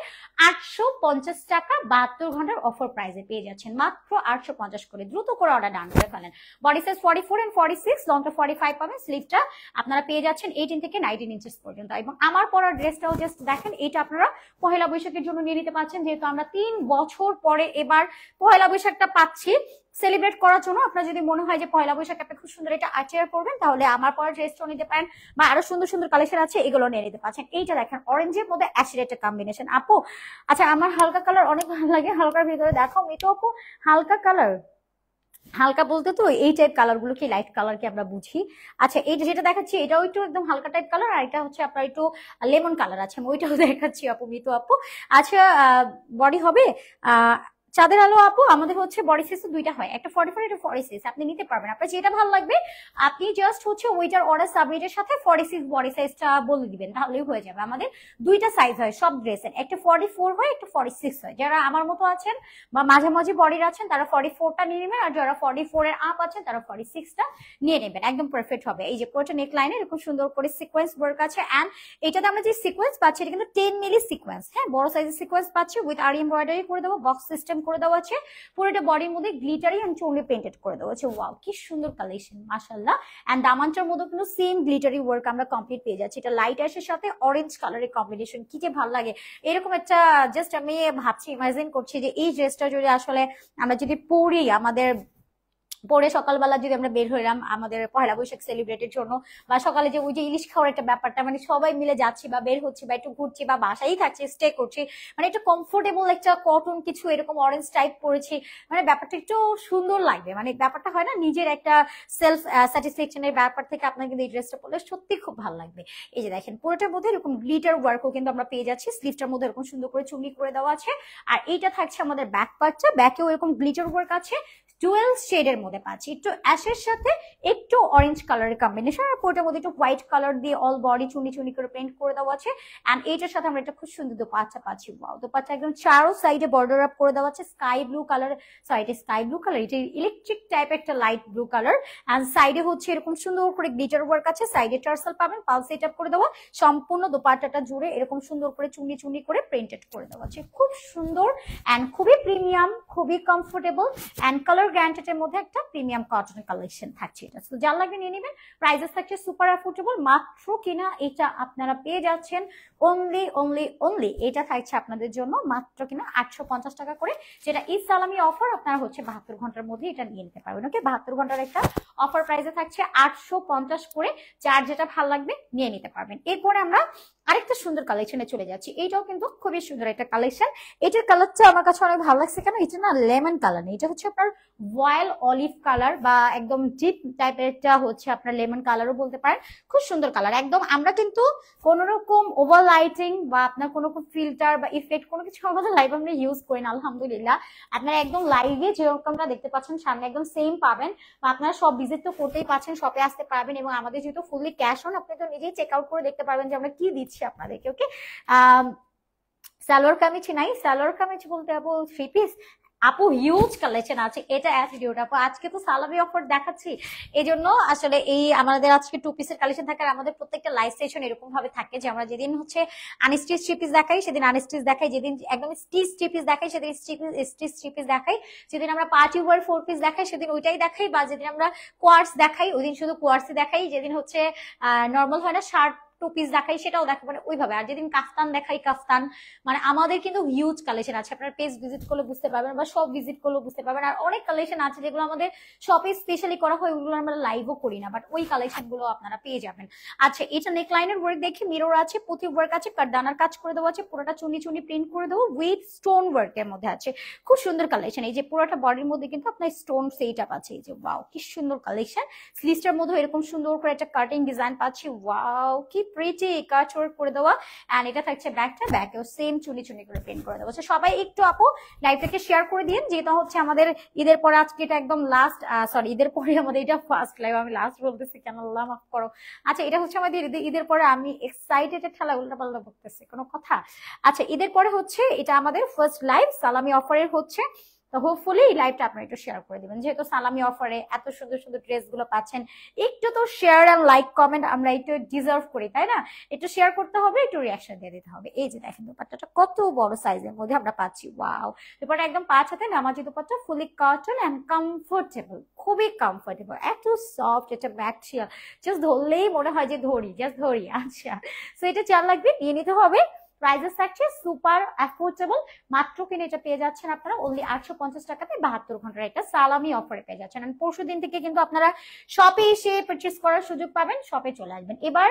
850 টাকা 72 ঘন্টার অফার প্রাইসে পেয়ে যাচ্ছেন মাত্র 850 করে, দ্রুত করে অর্ডার ডান করে ফেলেন। বডি সাইজ 44 and 46, লংটা 45 পাবেন, স্লিভটা আপনারা পেয়ে যাচ্ছেন 18 থেকে 19 ইঞ্চেস পর্যন্ত। এবং আমার পরা ড্রেসটাও জাস্ট দেখেন, এটা আপনারা পহেলা বৈশাখের জন্য নিয়ে নিতে পারছেন, যেহেতু আমরা 3 বছর পরে এবার পহেলা বৈশাখটা পাচ্ছি সেলিব্রেট করার জন্য। আপনার যদি মনে হয় যে পয়লা বৈশাখ আপনি খুব সুন্দর এটা আচার করবেন, তাহলে আমার পরা ড্রেসটাও নিতে পারেন, বা আরো সুন্দর সুন্দর কালেকশন আছে এগুলো নিয়ে নিতে পারছেন। এইটা দেখেন অরেঞ্জের মধ্যে অ্যাশের একটা কম্বিনেশন আপু। আচ্ছা, আমার হালকা কালার অনেক ভালো লাগে, হালকার ভিতরে দেখাও মিতু আপু। হালকা কালার, হালকা বলতে তো এই টাইপ কালার গুলো কি লাইট কালার কি আমরা বুঝি। আচ্ছা, এইটা যেটা দেখাচ্ছি এটাও একটু একদম হালকা টাইপ কালার, আর এটা হচ্ছে আপনার একটু লেমন কালার আছে, আমি ওইটাও দেখাচ্ছি আপু মিতু আপু। আচ্ছা, বডি হবে চাঁদের আলো আপু, আমাদের হচ্ছে বডি সাইজ তো দুইটা হয়, একটা 44 একটা 46, আপনি নিতে পারবেন, আপনার যেটা ভালো লাগবে আপনি জাস্ট হচ্ছে ওইটার অর্ডার সাবমিটের সাথে 46 বডি সাইজটা বলে দিবেন, তাহলেই হয়ে যাবে। আমাদের দুইটা সাইজ হয় সব ড্রেসের, একটা 44 হয় একটা 46 হয়। যারা আমার মতো আছেন বা মাঝামাঝি বডির আছেন তারা 44টা নিয়ে নেবেন, আর যারা 44 এর আপ আছেন তারা 46টা নিয়ে নেবেন, একদম পারফেক্ট হবে। এই যে পুরোটা নেক লাইনে এরকম সুন্দর করে সিকোয়েন্স ওয়ার্ক আছে, এন্ড এটাতে আমরা যে সিকোয়েন্স পাচ্ছি এটা কিন্তু 10 মিলি সিকোয়েন্স, হ্যাঁ বড় সাইজের সিকোয়েন্স পাচ্ছি, উইথ আরি এমব্রয়ডারি করে দেবো, বক্স সিস্টেম করে দেওয়া আছে, পুরোটা বডির মধ্যে গ্লিটারি এন্ড চুনরি পেইন্টেড করে দেওয়া আছে। ওয়াও, কি সুন্দর কালেকশন মাশাআল্লাহ। এন্ড দামানটার মধ্যে কিন্তু সেম গ্লিটারি ওয়ার্ক আমরা কমপ্লিট পেয়ে যাচ্ছি, এটা লাইট অ্যাশের সাথে অরেঞ্জ কালারের কম্বিনেশন, কি যে ভালো লাগে। এরকম একটা জাস্ট আমি ভাবছি, ইমাজিন করছি যে এই ড্রেসটা যদি আসলে আমরা যদি পরি আমাদের পরে সকালবেলা যদি আমরা বের হইলাম আমাদের পহেলা বৈশাখ সেলিব্রেটের জন্য, বা সকালে যে ওই যে ইলিশ খাওয়ার একটা ব্যাপারটা, মানে সবাই মিলে যাচ্ছি বা বের হচ্ছি বা একটু ঘুরছি বা বাসায় থাকছি, স্টে করছি, মানে একটু কমফোর্টেবল একটা কটন কিছু এরকম অরেঞ্জ টাইপ পরেছি, মানে ব্যাপারটা একটু সুন্দর লাগবে, মানে ব্যাপারটা হয় না নিজের একটা সেলফ স্যাটিসফ্যাকশনের ব্যাপার থেকে আপনার কিন্তু এই ড্রেসটা পরলে সত্যি খুব ভালো লাগবে। এই যে দেখেন পুরোটার মধ্যে এরকম গ্লিটার ওয়ার্কও কিন্তু আমরা পেয়ে যাচ্ছি, স্লিভটার মধ্যে এরকম সুন্দর করে চুমকি করে দেওয়া আছে। আর এইটা থাকছে আমাদের ব্যাক পার্টটা, ব্যাকেও এরকম গ্লিটার ওয়ার্ক আছে, ডুয়েল শেডের মধ্যে পাচ্ছি, একটু অ্যাশের সাথে একটু অরেঞ্জ কালারের কম্বিনেশন, আর পুরোটার মধ্যে একটু হোয়াইট কালার দিয়ে অল বডি চুনি চুনি করে পেন্ট করে দেওয়া আছে। এন্ড এইটার সাথে আমরা একটা খুব সুন্দর দোপাট্টা পাচ্ছি। ওয়াও, দোপাট্টা একদম চারো সাইডে বর্ডার আপ করে দেওয়া আছে স্কাই ব্লু কালার, সরি এটা স্কাই ব্লু কালার, এটা ইলেকট্রিক টাইপের একটা লাইট ব্লু কালার। এন্ড সাইডে হচ্ছে এরকম সুন্দর করে গ্লিটার ওয়ার্ক আছে, সাইডে টার্সেল পাবেন, পাল সেট আপ করে দেওয়া, সম্পূর্ণ দোপাট্টাটা জুড়ে এরকম সুন্দর করে চুনি চুনি করে প্রিন্টেড করে দেওয়া আছে, খুব সুন্দর এন্ড খুবই প্রিমিয়াম, খুবই কমফোর্টেবল এন্ড কালার গ্যারান্টেড এর মধ্যে একটা প্রিমিয়াম কটন কালেকশন থাকছে এটা। তো যার লাগবে নিয়ে নেবেন, প্রাইসেস থাকছে সুপার অ্যাফোর্ডেবল, মাত্র কিনা এটা আপনারা পেয়ে যাচ্ছেন অনলি এটা থাকছে আপনাদের জন্য মাত্র কিনা 850 টাকা করে, যেটা ঈদ সালামি অফার, আপনারা হচ্ছে 72 ঘন্টার মধ্যে এটা নিয়ে নিতে পারবেন। ওকে, 72 ঘন্টার একটা অফার প্রাইসে থাকছে 850 করে, যার যেটা ভালো লাগবে নিয়ে নিতে পারবেন। এরপরে আমরা আরেকটা সুন্দর কালেকশনে চলে যাচ্ছি, এইটাও কিন্তু খুবই সুন্দর একটা কালেকশন। এটার কালারটা আমার কাছে অনেক ভালো লাগছে, কেন এটা না লেমন কালার নেই, এটা হচ্ছে আপনার রয়্যাল অলিভ কালার বা একদম ডিপ টাইপের একটা হচ্ছে আপনার লেমন কালারও বলতে পারেন, খুব সুন্দর কালার একদম। আমরা কিন্তু কোন রকম ওভার লাইটিং বা আপনার কোনো রকম ফিল্টার বা ইফেক্ট কোনো কিছু আমাদের লাইভ আমরা ইউজ করি না আলহামদুলিল্লাহ। আপনারা একদম লাইভে যেরকমটা দেখতে পাচ্ছেন সামনে একদম সেম পাবেন, বা আপনারা সব ভিজিট তো করতেই পাচ্ছেন, শপে আসতে পারবেন, এবং আমাদের যেহেতু ফুললি ক্যাশ অন, আপনি তো নিজেই চেক আউট করে দেখতে পারবেন যে আমরা কি দিচ্ছি আপনাদেরকে। ওকে, সালোয়ার কামিজ নাই, সালোয়ার কামিজ বলতে আপু 3 পিস আপু হিউজ কালেকশন আছে, এটা অ্যাটিটিউড আপু, আজকে তো সালামি অফার দেখাচ্ছি এই জন্য আসলে এই আমাদের আজকে 2 পিসের কালেকশন থাকে। আর আমাদের প্রত্যেকটা লাইভ সেশন এরকম ভাবে থাকে যে আমরা যেদিন হচ্ছে আনস্টিচ 3 পিস দেখাই সেদিন আনস্টিচ দেখাই, যেদিন একদম স্টিচ 3 পিস দেখাই সেদিন স্টিচ 3 পিস দেখাই, যেদিন আমরা পার্টি ওয়ার 4 পিস দেখাই সেদিন ওইটাই দেখাই, বা যেদিন আমরা কোয়ার্টস দেখাই ওই দিন শুধু কোয়ার্টসই দেখাই, যেদিন হচ্ছে নর্মাল হয় না শার্ট 2 পিস দেখাই সেটাও দেখাবো, মানে ওইভাবে। আর যেদিন কাফতান দেখাই কাফতান, মানে আমাদের কিন্তু হিউজ কালেকশন আছে, আপনার পেজ ভিজিট করলে বুঝতে পারবেন বা সব ভিজিট করলে বুঝতে পারবেন। আর অনেক কালেকশন আছে যেগুলো আমাদের শপে স্পেশালি করা হয়, ওইগুলো আমরা লাইভও করি না, বাট ওই কালেকশন গুলো আপনারা পেয়ে যাবেন। আচ্ছা, এটা নেকলাইনের ওয়ার্ক দেখি, মিরর আছে, পুঁথি ওয়ার্ক আছে, কারদানার কাজ করে দেওয়া আছে, পুরোটা চুনি চুনি প্রিন্ট করে দেবো উইথ স্টোন ওয়ার্কের মধ্যে আছে, খুব সুন্দর কালেকশন। এই যে পুরোটা বডির মধ্যে কিন্তু আপনার স্টোন সেট আপ আছে, এই যে ওয়াও কি সুন্দর কালেকশন। স্লিভসটার মধ্যে এরকম সুন্দর করে একটা কাটিং ডিজাইন পাচ্ছি, ওয়াও কি প্রিটি কাট ওয়ার্ক করে দেওয়া। এন্ড এটা থাকছে ব্যাকটা, ব্যাকেও সেম চুনি চুনি করে প্রিন্ট করে দেওয়া। সবাই একটু আপু লাইভটাকে শেয়ার করে দিন, যেটা হচ্ছে আমাদের ঈদের পরে আজকে এটা একদম লাস্ট, সরি ঈদের পরে আমাদের এটা ফার্স্ট লাইভ, আমি লাস্ট বলতেছি কেন, আল্লাহ মাফ করো। আচ্ছা, এটা হচ্ছে আমাদের ঈদের পরে, আমি এক্সাইটেড ঠেলা উল্টা পাল্টা বলতেছি কোনো কথা। আচ্ছা, ঈদের পরে হচ্ছে এটা আমাদের ফার্স্ট লাইভ সালামি অফারের হচ্ছে, তো হোপফুলি এই লাইভটা আপনারা একটু শেয়ার করে দিবেন, যেহেতু সালামি অফারে এত সুন্দর সুন্দর ড্রেস গুলো পাচ্ছেন, একটু তো শেয়ার এন্ড লাইক কমেন্ট আমরা একটু ডিজার্ভ করি, তাই না? একটু শেয়ার করতে হবে, একটু রিয়াকশন দিয়ে দিতে হবে। এই যে দেখেন দোপাট্টাটা কত বড় সাইজের মধ্যে আমরা পাচ্ছি, ওয়াও, দোপাট্টা একদম 5 হাতে নামাজি দোপাট্টা, ফুলি কটন এন্ড কমফোর্টেবল, খুবই কমফোর্টেবল, এত সফট, এটা ম্যাটেরিয়াল জাস্ট ধরলেই মনে হয় যে জাস্ট ধরি। আচ্ছা, সো এটা চার লাগবে, নিয়ে নিতে হবে। প্রাইসেস থাকছে সুপার অ্যাফোর্ডেবল, মাত্র কিনে এটা পেয়ে যাচ্ছেন আপনারা অনলি 850 টাকাতে, 72 ঘন্টার একটা সালামি অফারে পেয়ে যাচ্ছেন। আর পরশু দিন থেকে কিন্তু আপনারা শপে এসে পারচেজ করার সুযোগ পাবেন, শপে চলে আসবেন। এবার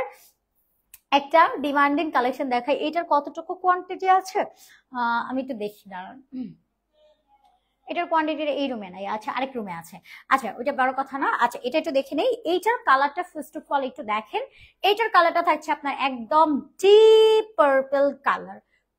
একটা ডিমান্ডিং কালেকশন দেখাই, এটার কতটুকু কোয়ান্টিটি আছে আমি একটু দেখি, দাঁড়ান। এটার কোয়ান্টিটি এই রুমে নাই, আচ্ছা আরেক রুমে আছে। আচ্ছা, ওইটা বড় কথা না। আচ্ছা, এটা একটু দেখে নেই, এইটার কালারটা ফার্স্ট অফ অল একটু দেখেন। এইটার কালারটা থাকছে আপনার একদম ডিপ পার্পল কালার,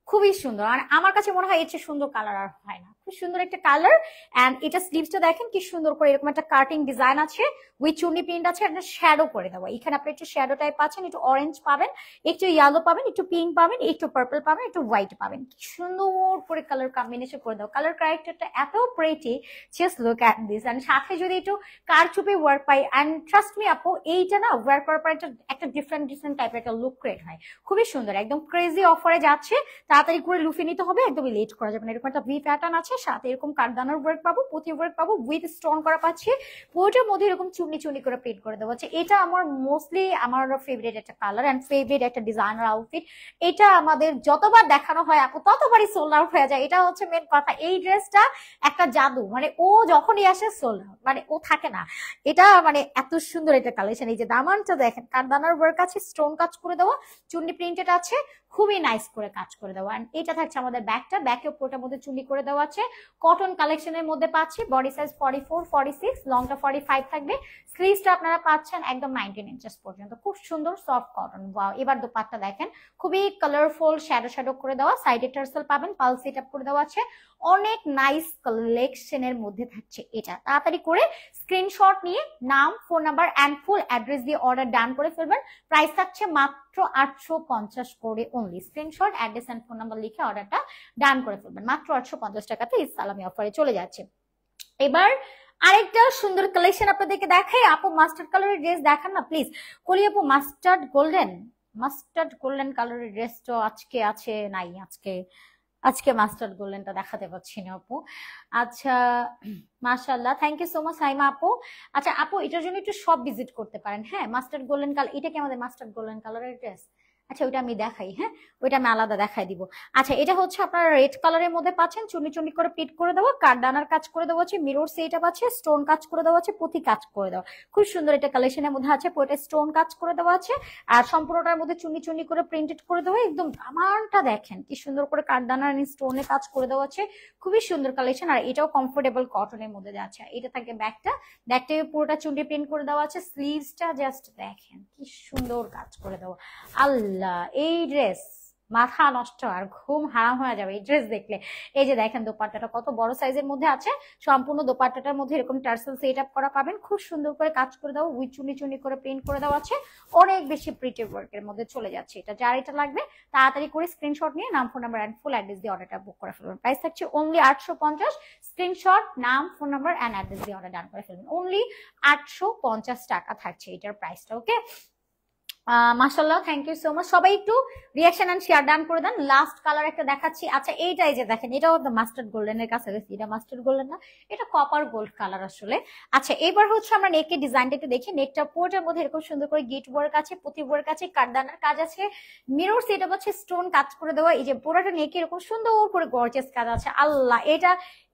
খুবই সুন্দর। আর আমার কাছে মনে হয় এর চেয়ে সুন্দর কালার আর হয় না, খুব সুন্দর একটা কালার। এন্ড এটা স্লিভসটা দেখেন কি সুন্দর করে এরকম একটা কাটিং ডিজাইন আছে, উইথ চুনি প্রিন্ট আছে, একটা শ্যাডো করে দেওয়া। এখানে আপনি একটু শ্যাডো টাইপ পাচ্ছেন, একটু অরেঞ্জ পাবেন, একটু ইয়েলো পাবেন, একটু পিঙ্ক পাবেন, একটু পার্পল পাবেন, একটু হোয়াইট পাবেন, কি সুন্দর করে কালার কম্বিনেশন করে দাও। কালার ক্যারেক্টারটা এত pretty, just look at this. And সাথে যদি একটু কারচুপি ওয়ার্ক পাই, এন্ড ট্রাস্ট মি আপু, এইটা না ওয়ার করার পর একটা ডিফারেন্ট টাইপের একটা লুক ক্রিয়েট হয়, খুবই সুন্দর। একদম ক্রেজি অফারে যাচ্ছে, তাড়াতাড়ি করে লুফে নিতে হবে, একদমই লেট করা যাবে না। এরকম একটা ভি প্যাটার্ন আছে, সাথে এরকম কারদানার ওয়ার্ক পাবো, পুঁথি ওয়ার্ক পাবো, উইথ স্টোন করা পাচ্ছি, পুরোটার মধ্যে এরকম চুন্নি চুন্নি করে প্রিন্ট করে দেওয়া হচ্ছে। এটা আমার মোস্টলি আমার ফেভারিট একটা কালার অ্যান্ড ফেভারিট একটা ডিজাইনার আউটফিট। এটা আমাদের যতবার দেখানো হয় আপু ততবারই সোল্ড আউট হয়ে যায়, এটা হচ্ছে মেন কথা। এই ড্রেসটা একটা জাদু, মানে ও যখনই আসে সোল্ড আউট, মানে ও থাকে না। এটা মানে এত সুন্দর একটা কালেকশন। এই যে দামানটা দেখেন, কারদানার ওয়ার্ক আছে, স্টোন কাজ করে দেওয়া, চুন্নি প্রিন্টেড আছে, খুবই নাইস করে কাজ করে দেওয়া। এন্ড এটা থাকছে আমাদের ব্যাকটা, ব্যাকে উপরটার মধ্যে চুন্নি করে দেওয়া আছে, কটন কালেকশনের মধ্যে পাচ্ছি। বডি সাইজ 44, 46, লংটা 45 থাকবে। স্লিভসটা আপনারা পাচ্ছেন একদম 19 ইঞ্চেস পর্যন্ত, খুব সুন্দর সফট কটন। ওয়াও, এবার দোপাট্টা দেখেন, খুবই কালারফুল শ্যাডো শ্যাডো করে দেওয়া, সাইডে টার্সেল পাবেন, পাল সেট আপ করে দেওয়া আছে, অনেক নাইস কালেকশনের মধ্যে থাকছে এটা। তাড়াতাড়ি করে স্ক্রিনশট নিয়ে নাম, phone number and full address দিয়ে অর্ডার ডান করে ফেলবেন। প্রাইস থাকছে মাত্র 850 করে only. Screenshot, address and phone number লিখে অর্ডারটা ডান করে ফেলবেন। মাত্র 850 টাকাতে এই সালামি অফারে চলে যাচ্ছে। এবার আরেকটা সুন্দর কালেকশন আপনাদেরকে দেখাই। আপু মাস্টার্ড কালারের ড্রেস দেখান না প্লিজ। কলি আপু মাস্টার্ড গোল্ডেন কালারের ড্রেস তো আজকে আছে নাই, আজকে মাস্টার্ড গোল্ডেনটা দেখাতে পাচ্ছি না আপু। আচ্ছা, মাশাআল্লাহ, thank you so much Saima আপু। আচ্ছা আপু, এটার জন্য একটু শপ ভিজিট করতে পারেন। হ্যাঁ, মাস্টার্ড গোল্ডেন কালার, এটা কি আমাদের মাস্টার্ড গোল্ডেন কালারের ড্রেস? আচ্ছা, ওইটা আমি দেখাই। হ্যাঁ, ওইটা আমি আলাদা দেখাই দিব। আচ্ছা, এটা হচ্ছে আপনারা রেড কালারের মধ্যে পাচ্ছেন, চুনি চুনি করে পিট করে দেওয়া, কারদানার কাজ করে দেওয়া আছে, মিরর সেট আপ আছে, স্টোন কাজ করে দেওয়া আছে, পুঁথি কাজ করে দেওয়া, খুব সুন্দর এটা কালেকশনের মধ্যে আছে। পুরোটা স্টোন কাজ করে দেওয়া আছে, আর সম্পূর্ণটার মধ্যে চুনি চুনি করে প্রিন্টেড করে দেওয়া। একদম আমারটা দেখেন কি সুন্দর করে কারদানার স্টোনে কাজ করে দেওয়া আছে, খুবই সুন্দর কালেকশন। আর এটাও কমফোর্টেবল কটনের মধ্যে যাচ্ছে। এটা থাকে ব্যাকটা, পুরোটা চুনি প্রিন্ট করে দেওয়া আছে। স্লিভসটা জাস্ট দেখেন কি সুন্দর কাজ করে দেওয়া। আল্লাহ, এই ড্রেস মাথা নষ্ট আর ঘুম হারাম হয়ে যাবে এই ড্রেস দেখলে। এই যে দেখেন দোপাট্টাটা কত বড় সাইজের মধ্যে আছে, সম্পূর্ণ দোপাট্টাটার মধ্যে এরকম টার্সেল সেট আপ করা পাবেন, খুব সুন্দর করে কাজ করে দেওয়া, উইথ চুনি চুনি করে প্রিন্ট করে দেওয়া আছে, অনেক বেশি প্রিটি ওয়ার্কের মধ্যে চলে যাচ্ছে এটা। যার এটা লাগবে তাড়াতাড়ি করে স্ক্রিনশট নিয়ে নাম, phone number and full address দিয়ে অর্ডারটা বুক করে ফেলবেন। প্রাইস থাকছে অনলি 850। স্ক্রিনশট, নাম, ফোন নাম্বার এন্ড অ্যাড্রেস দিয়ে অর্ডার ডান করে ফেলবেন। অনলি 850 টাকা থাকছে এটার প্রাইসটা। ওকে, মাশাআল্লাহ, থ্যাংক ইউ সো মাচ। সবাই একটু রিঅ্যাকশন এন্ড শেয়ার ডান করে দেন। লাস্ট কালার একটা দেখাচ্ছি। আচ্ছা, এইটাই যে দেখেন, এটাও মাস্টার্ড গোল্ডেনের কাছাকাছি। এটা মাস্টার্ড গোল্ডেন না, এটা কপার গোল্ড কালার আসলে। আচ্ছা, এবার হচ্ছে আমরা নেকের ডিজাইনটা একটু দেখি। নেকটা পোর্টের মধ্যে এরকম সুন্দর করে গিট ওয়ার্ক আছে, পুঁথি ওয়ার্ক আছে, কারদানার কাজ আছে, মিরর সেট আপ আছে, স্টোন কাজ করে দেওয়া। এই যে পুরোটা নেকে এরকম সুন্দর করে গর্জিয়াস কাজ আছে। আল্লাহ, এটা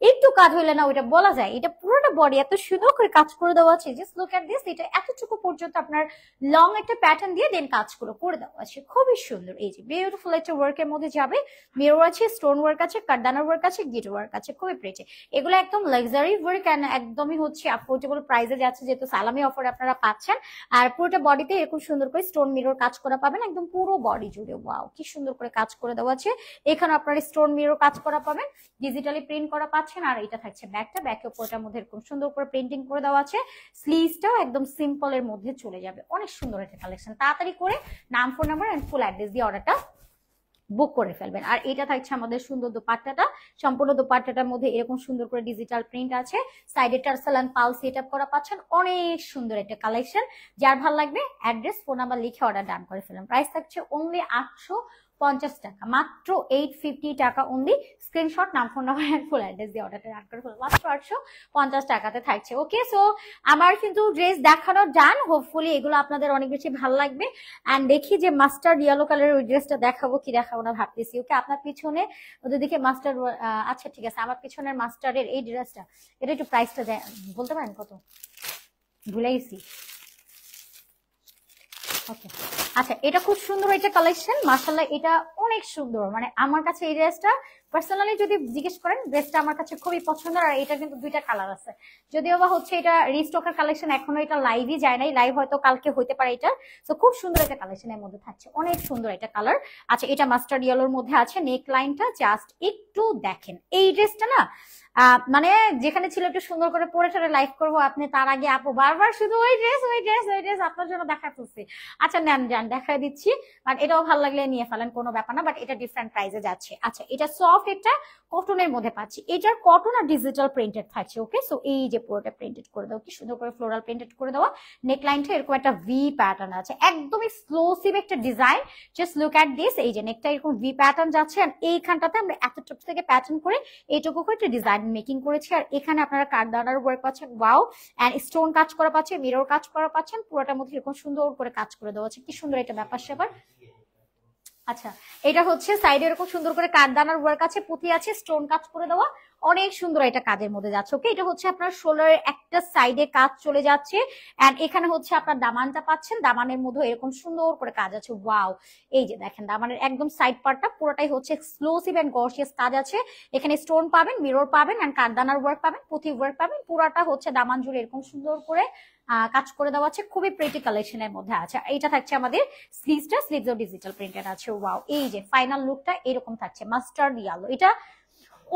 একটু কাজ হইলে না ওইটা বলা যায়। এটা পুরোটা বডি এত সুন্দর করে কাজ করে দেওয়া আছে। Just look at this. এটা এতটুকু পর্যন্ত আপনার লং একটা প্যাটার্ন দিয়ে দেন কাজ করে দেওয়া আছে, খুবই সুন্দর। এই যে বিউটিফুল একটা ওয়ার্কের মধ্যে যাবে, মিরর আছে, স্টোন ওয়ার্ক আছে, কারদানার ওয়ার্ক আছে, গিট ওয়ার্ক আছে, খুবই প্রিটি। এগুলো একদম লাক্সারি ওয়ার্ক এন্ড একদমই হচ্ছে অ্যাফোর্ডেবল প্রাইসে যাচ্ছে, যেহেতু সালামি অফার আপনারা পাচ্ছেন। আর পুরোটা বডিতে এরকম সুন্দর করে স্টোন মিরর কাজ করা পাবেন, একদম পুরো বডি জুড়ে। ওয়াও, কি সুন্দর করে কাজ করে দেওয়া আছে। এখানে আপনারা স্টোন মিরর কাজ করা পাবেন, ডিজিটালি প্রিন্ট করা পাচ্ছেন। আর এটা থাকছে ব্যাকটা, ব্যাকের উপরটার মধ্যে এরকম সুন্দর করে প্রিন্টিং করে দেওয়া আছে। স্লিভসটাও একদম সিম্পল এর মধ্যে চলে যাবে, অনেক সুন্দর একটা কালেকশন। তাড়াতাড়ি করে নাম, phone number and full address দিয়ে অর্ডারটা বুক করে ফেলবেন। আর এটা থাকছে আমাদের সুন্দর দোপাট্টাটা, সম্পূর্ণ দোপাট্টাটার মধ্যে এরকম সুন্দর করে ডিজিটাল প্রিন্ট আছে, সাইডে টার্সেল এন্ড পাল সেট আপ করা পাচ্ছেন, অনেক সুন্দর একটা কালেকশন। যার ভালো লাগবে অ্যাড্রেস, ফোন নাম্বার লিখে অর্ডার ডান করে ফেলবেন। প্রাইস থাকছে অনলি 850 টাকা, মাত্র 850 টাকা অনলি। স্ক্রিনশট, নাম, phone number and full address দিয়ে অর্ডারটা ডান করে ফেলবেন, মাত্র 850 টাকাতে থাকছে। ওকে, সো আমার কিন্তু ড্রেস দেখানো ডান। হোপফুলি এগুলো আপনাদের অনেক বেশি ভালো লাগবে। এন্ড দেখি যে মাস্টার্ড ইয়েলো কালারের ওই ড্রেসটা দেখাবো কি দেখাবো না ভাবতেছি। ওকে, আপনার পিছনে ওদের দিকে মাস্টার্ড, আচ্ছা ঠিক আছে, আমার পিছনের মাস্টার্ডের এই ড্রেসটা, এটা একটু প্রাইসটা বলতে পারেন কত? ভুলে গেছি। ওকে, আচ্ছা, এটা খুব সুন্দর একটা কালেকশন। মাশাআল্লাহ, এটা অনেক সুন্দর। মানে আমার কাছে এই ড্রেসটা পার্সোনালি যদি জিজ্ঞেস করেন, ড্রেসটা আমার কাছে খুবই পছন্দের। আর এটা কিন্তু দুইটা কালার আছে, যদিও বা হচ্ছে এটা রিস্টকের কালেকশন, এখনো এটা লাইভই যায় নাই, লাইভ হয়তো কালকে হইতে পারে এটা। তো খুব সুন্দর একটা কালেকশনের মধ্যে থাকছে, অনেক সুন্দর একটা কালার। আচ্ছা, এটা মাস্টার্ড ইয়েলোর মধ্যে আছে, নেক লাইনটা জাস্ট একটু দেখেন। এই ড্রেসটা না মানে যেখানে ছিল একটু সুন্দর করে পরে ঠরে লাইভ করবো, আপনি তার আগে আপু বারবার শুধু ওই ড্রেস আপনার জন্য দেখা ফেলছি। আচ্ছা, নেন যান, দেখাই দিচ্ছি। বাট এটাও ভালো লাগলে নিয়ে ফেলেন, কোনো ব্যাপার না। বাট এটা ডিফারেন্ট প্রাইসে যাচ্ছে। আচ্ছা, এটা সফট, এটা কটনের মধ্যে পাচ্ছি। এটার কটন আর ডিজিটাল প্রিন্টেড থাকছে। ওকে, সো এই যে পুরোটা প্রিন্টেড করে দেওয়া, কি সুন্দর করে ফ্লোরাল প্রিন্টেড করে দেওয়া, নেকলাইনটা এরকম একটা ভি প্যাটার্ন আছে, একদমই এক্সক্লুসিভ একটা design. Just look at this, এই যে নেকটা এরকম ভি প্যাটার্ন যাচ্ছে, আর এইখানটাতে আমরা এতটুকু থেকে প্যাটার্ন করে এইটুকু করে একটা ডিজাইন মেকিং করেছি। আর এখানে আপনারা কারদানার ওয়ার্ক পাচ্ছেন, ওয়াও, এন্ড স্টোন কাজ করা পাচ্ছেন, মিরর কাজ করা পাচ্ছেন, পুরোটার মধ্যে এরকম সুন্দর করে কাজ করে দেওয়া আছে। কি সুন্দর এটা ব্যাপার স্যাপার। আচ্ছা, এটা হচ্ছে সাইডে এরকম সুন্দর করে কাঠদানার ওয়ার্ক আছে, পুঁথি আছে, স্টোন কাজ করে দেওয়া, অনেক সুন্দর এটা কাজের মধ্যে যাচ্ছে। ওকে, এটা হচ্ছে আপনার শোল্ডারের একটা সাইডে কাজ চলে যাচ্ছে, এন্ড এখানে হচ্ছে আপনার দামানটা পাচ্ছেন, দামানের মধ্যে এরকম সুন্দর করে কাজ আছে। ওয়াও, এই যে দেখেন দামানের একদম সাইড পার্টটা পুরোটাই হচ্ছে এক্সক্লুসিভ এন্ড গর্জিয়াস কাজ আছে। এখানে স্টোন পাবেন, মিরর পাবেন, এন্ড কাঠদানার ওয়ার্ক পাবেন, পুঁথি ওয়ার্ক পাবেন, পুরাটা হচ্ছে দামান জুড়ে এরকম সুন্দর করে কাজ করে দেওয়া আছে। খুবই প্রিটি কালেকশনের মধ্যে আছে। এইটা থাকছে আমাদের স্লিভসটা, স্লিভসও ডিজিটাল প্রিন্টেড আছে। ওয়াও, এই যে ফাইনাল লুকটা এরকম থাকছে, মাস্টার্ড ইয়েলো। এটা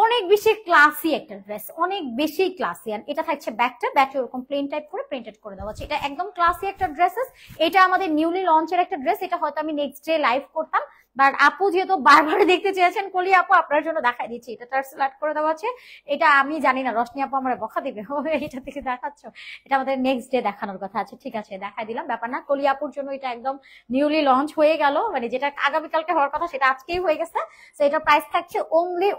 অনেক বেশি ক্লাসি একটা ড্রেস, অনেক বেশি ক্লাসি। আর এটা থাকছে ব্যাকটা, ব্যাকটা এরকম প্লেন টাইপ করে প্রিন্টেড করে দেওয়া আছে। এটা একদম ক্লাসি একটা ড্রেসেস। এটা আমাদের নিউলি লঞ্চের একটা ড্রেস। এটা হয়তো আমি নেক্সট ডে লাইভ করতাম, বাট আপু যেহেতু বারবার দেখতে চেয়েছেন, কলি আপু আপনার জন্য দেখাই দিচ্ছি। এটা তার সিলেক্ট করে দেওয়া আছে। এটা আমি জানি না রশনি আপু আমার বকা দিবে, এটা থেকে দেখাচ্ছ, এটা আমাদের নেক্সট ডে দেখানোর কথা আছে। ঠিক আছে, দেখাই দিলাম, ব্যাপার না। কলি আপুর জন্য এটা একদম নিউলি লঞ্চ হয়ে গেল, মানে যেটা আগামীকালকে হওয়ার কথা সেটা আজকেই হয়ে গেছে। তো এটার প্রাইস থাকছে অনলি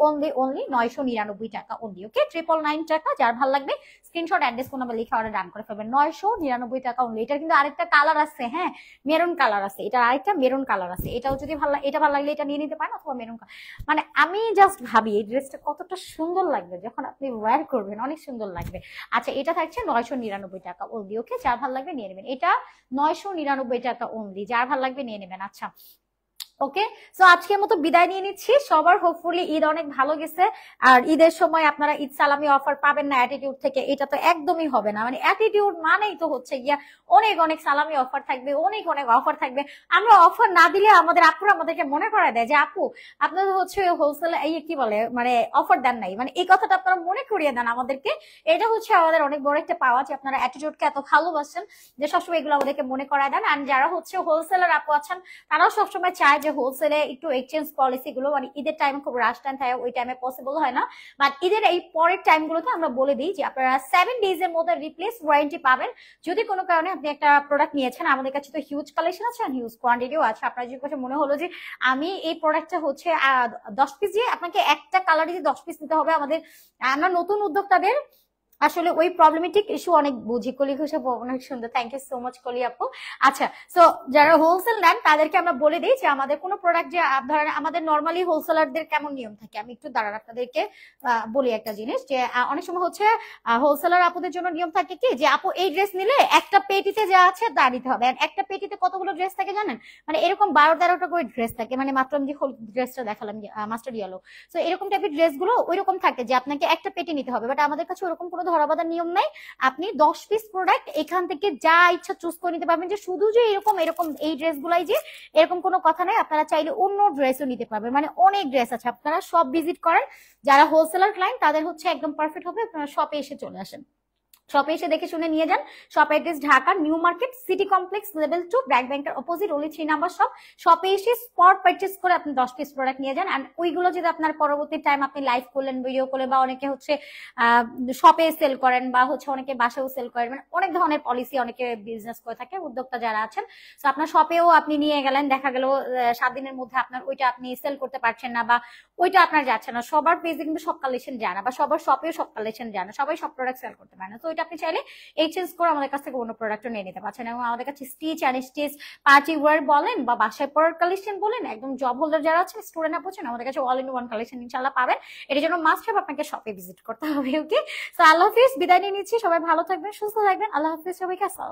999 টাকা অনলি। ওকে, 999 টাকা। যার ভালো লাগবে স্ক্রিনশট অ্যাড্রেস কোন নাম্বার লিখে অর্ডার ডান করে ফেলবেন। 999 টাকা অনলি। এটার কিন্তু আরেকটা কালার আছে, হ্যাঁ, মেরুন কালার আছে। এটা আরেকটা মেরুন কালার আছে। এটাও যদি ভালো, এটা ভালো লাগলে এটা নিয়ে নিতে পারেন, অথবা মেরুন কালার। মানে আমি জাস্ট ভাবি এই ড্রেসটা কতটা সুন্দর লাগবে যখন আপনি ওয়্যার করবেন, অনেক সুন্দর লাগবে। আচ্ছা, এটা থাকছে 999 টাকা অনলি। ওকে, যার ভালো লাগবে নিয়ে নেবেন। এটা 999 টাকা অনলি, যার ভালো লাগবে নিয়ে নেবেন। আচ্ছা, ওকে, সো আজকের মতো বিদায় নিয়ে নিচ্ছি। সবার হোপফুলি ঈদ অনেক ভালো গেছে। আর ঈদের সময় আপনারা ঈদ সালামি অফার পাবেন না অ্যাটিটিউড থেকে, এটা তো একদমই হবে না। মানে অ্যাটিটিউড মানেই তো হচ্ছে গিয়া অনেক অনেক সালামি অফার থাকবে, অনেক অনেক অফার থাকবে। আমরা অফার না দিলে আমাদের আপুরা আমাদেরকে মনে করায় দেয় যে আপু আপনারা হচ্ছে হোলসেল এই কি বলে মানে অফার দেন নাই, মানে এই কথাটা আপনারা মনে করিয়ে দেন আমাদেরকে। এটা হচ্ছে আমাদের অনেক বড় একটা পাওয়া যে আপনারা অ্যাটিটিউডকে এত ভালোবাসেন যে সবসময় এগুলো আমাদেরকে মনে করায় দেন। আর যারা হচ্ছে হোলসেলার আপু আছেন তারাও সবসময় চায় যে হোলসেলে একটু এক্সচেঞ্জ পলিসি গুলো, মানে ঈদের টাইমে খুব রাশ টাইম থাকে, ওই টাইমে পসিবল হয় না, বাট ঈদের এই পরের টাইম গুলোতে আমরা বলে দিই যে আপনারা 7 ডেজ এর মধ্যে রিপ্লেস ওয়ারেন্টি পাবেন। যদি কোনো কারণে আপনি একটা প্রোডাক্ট নিয়েছেন, আমাদের কাছে তো হিউজ কালেকশন আছে, হিউজ কোয়ান্টিটিও আছে। আপনার যদি কাছে মনে হলো যে আমি এই প্রোডাক্টটা হচ্ছে 10 পিস দিয়ে আপনাকে একটা কালারে 10 পিস নিতে হবে, আমরা নতুন উদ্যোক্তাদের আসলে ওই প্রবলেমেটিক ইস্যু অনেক বুঝি। কলি হিসেবে অনেক সুন্দর, থ্যাংক ইউ সো মাচ কলি আপু। আচ্ছা, সো যারা হোলসেল নেন তাদেরকে আমরা বলে দিই যে আমাদের কোনো প্রোডাক্ট যে ধরেন আমাদের নর্মালি হোলসেলারদের কেমন নিয়ম থাকে, আমি একটু দাঁড়ান আপনাদেরকে বলি একটা জিনিস, যে অনেক সময় হচ্ছে হোলসেলার আপুদের জন্য নিয়ম থাকে কি যে আপু এই ড্রেস নিলে একটা পেটিতে যা আছে তা নিতে হবে। একটা পেটিতে কতগুলো ড্রেস থাকে জানেন, মানে এরকম 12-13টা করে ড্রেস থাকে, মানে মাত্র আমি যে ড্রেসটা দেখালাম মাস্টার ইয়েলো, সো এরকম টাইপের ড্রেস গুলো ওইরকম থাকে যে আপনাকে একটা পেটি নিতে হবে, বাট আমাদের কাছে ওরকম কোনো ধরাবাঁধার নিয়ম নাই। আপনি 10 পিস প্রোডাক্ট এখান থেকে যা ইচ্ছা চুজ করে নিতে পারবেন, যে শুধু যে এরকম এরকম এই ড্রেসগুলাই যে এরকম কোনো কথা নাই, আপনারা চাইলে অন্য ড্রেসও নিতে পারবেন, মানে অনেক ড্রেস আছে। আপনারা সব ভিজিট করেন, যারা হোলসেলার ক্লায়েন্ট তাদের হচ্ছে একদম পারফেক্ট হবে, আপনারা শপে এসে চলে আসেন, শপে এসে দেখে শুনে নিয়ে যান। Shop address Dhaka new market city complex level 2 BRAC ব্যাংকের অপোজিট ওনলি 3 নাম্বার শপ। শপে এসে স্পট পারচেজ করে আপনি 10 পিস প্রোডাক্ট নিয়ে যান। এন্ড ওইগুলো যদি আপনার পরবর্তী টাইম আপনি লাইভ করলেন, ভিডিও করলে, বা অনেকে হচ্ছে শপে সেল করেন, বা হচ্ছে অনেকে বাসায়ও সেল করেন, মানে অনেক ধরনের পলিসি অনেকে বিজনেস করে থাকে উদ্যোক্তা যারা আছেন। তো আপনার শপেও আপনি নিয়ে গেলেন, দেখা গেল 7 দিনের মধ্যে আপনার ওইটা আপনি সেল করতে পারছেন না, বা ওইটা আপনার যাচ্ছে না, সবার পেজে কিন্তু সব কালেকশন যায় না, বা সবার শপেও সব কালেকশন যায় না, সবাই সব প্রোডাক্ট সেল করতে পারে না। তো ওইটা আপনি চাইলে এক্সচেঞ্জ করে আমাদের কাছ থেকে অন্য প্রোডাক্ট নিয়ে নিতে পারছেন। এবং আমাদের কাছে স্টিচ অ্যানস্টিচ পার্টি ওয়্যার বলেন বা বাসায় পরার কালেকশন বলেন, একদম জব হোল্ডার যারা আছেন, স্টুডেন্ট আছেন, আমাদের কাছে অল ইন ওয়ান কালেকশন ইনশাআল্লাহ পাবেন। এর জন্য মাস্ট হ্যাভ আপনাকে শপে ভিজিট করতে হবে। ওকে, সো আল্লাহ হাফেজ, বিদায় নিয়ে নিচ্ছি। সবাই ভালো থাকবেন, সুস্থ থাকবেন। আল্লাহ হাফেজ সবাইকে। আসসালাম।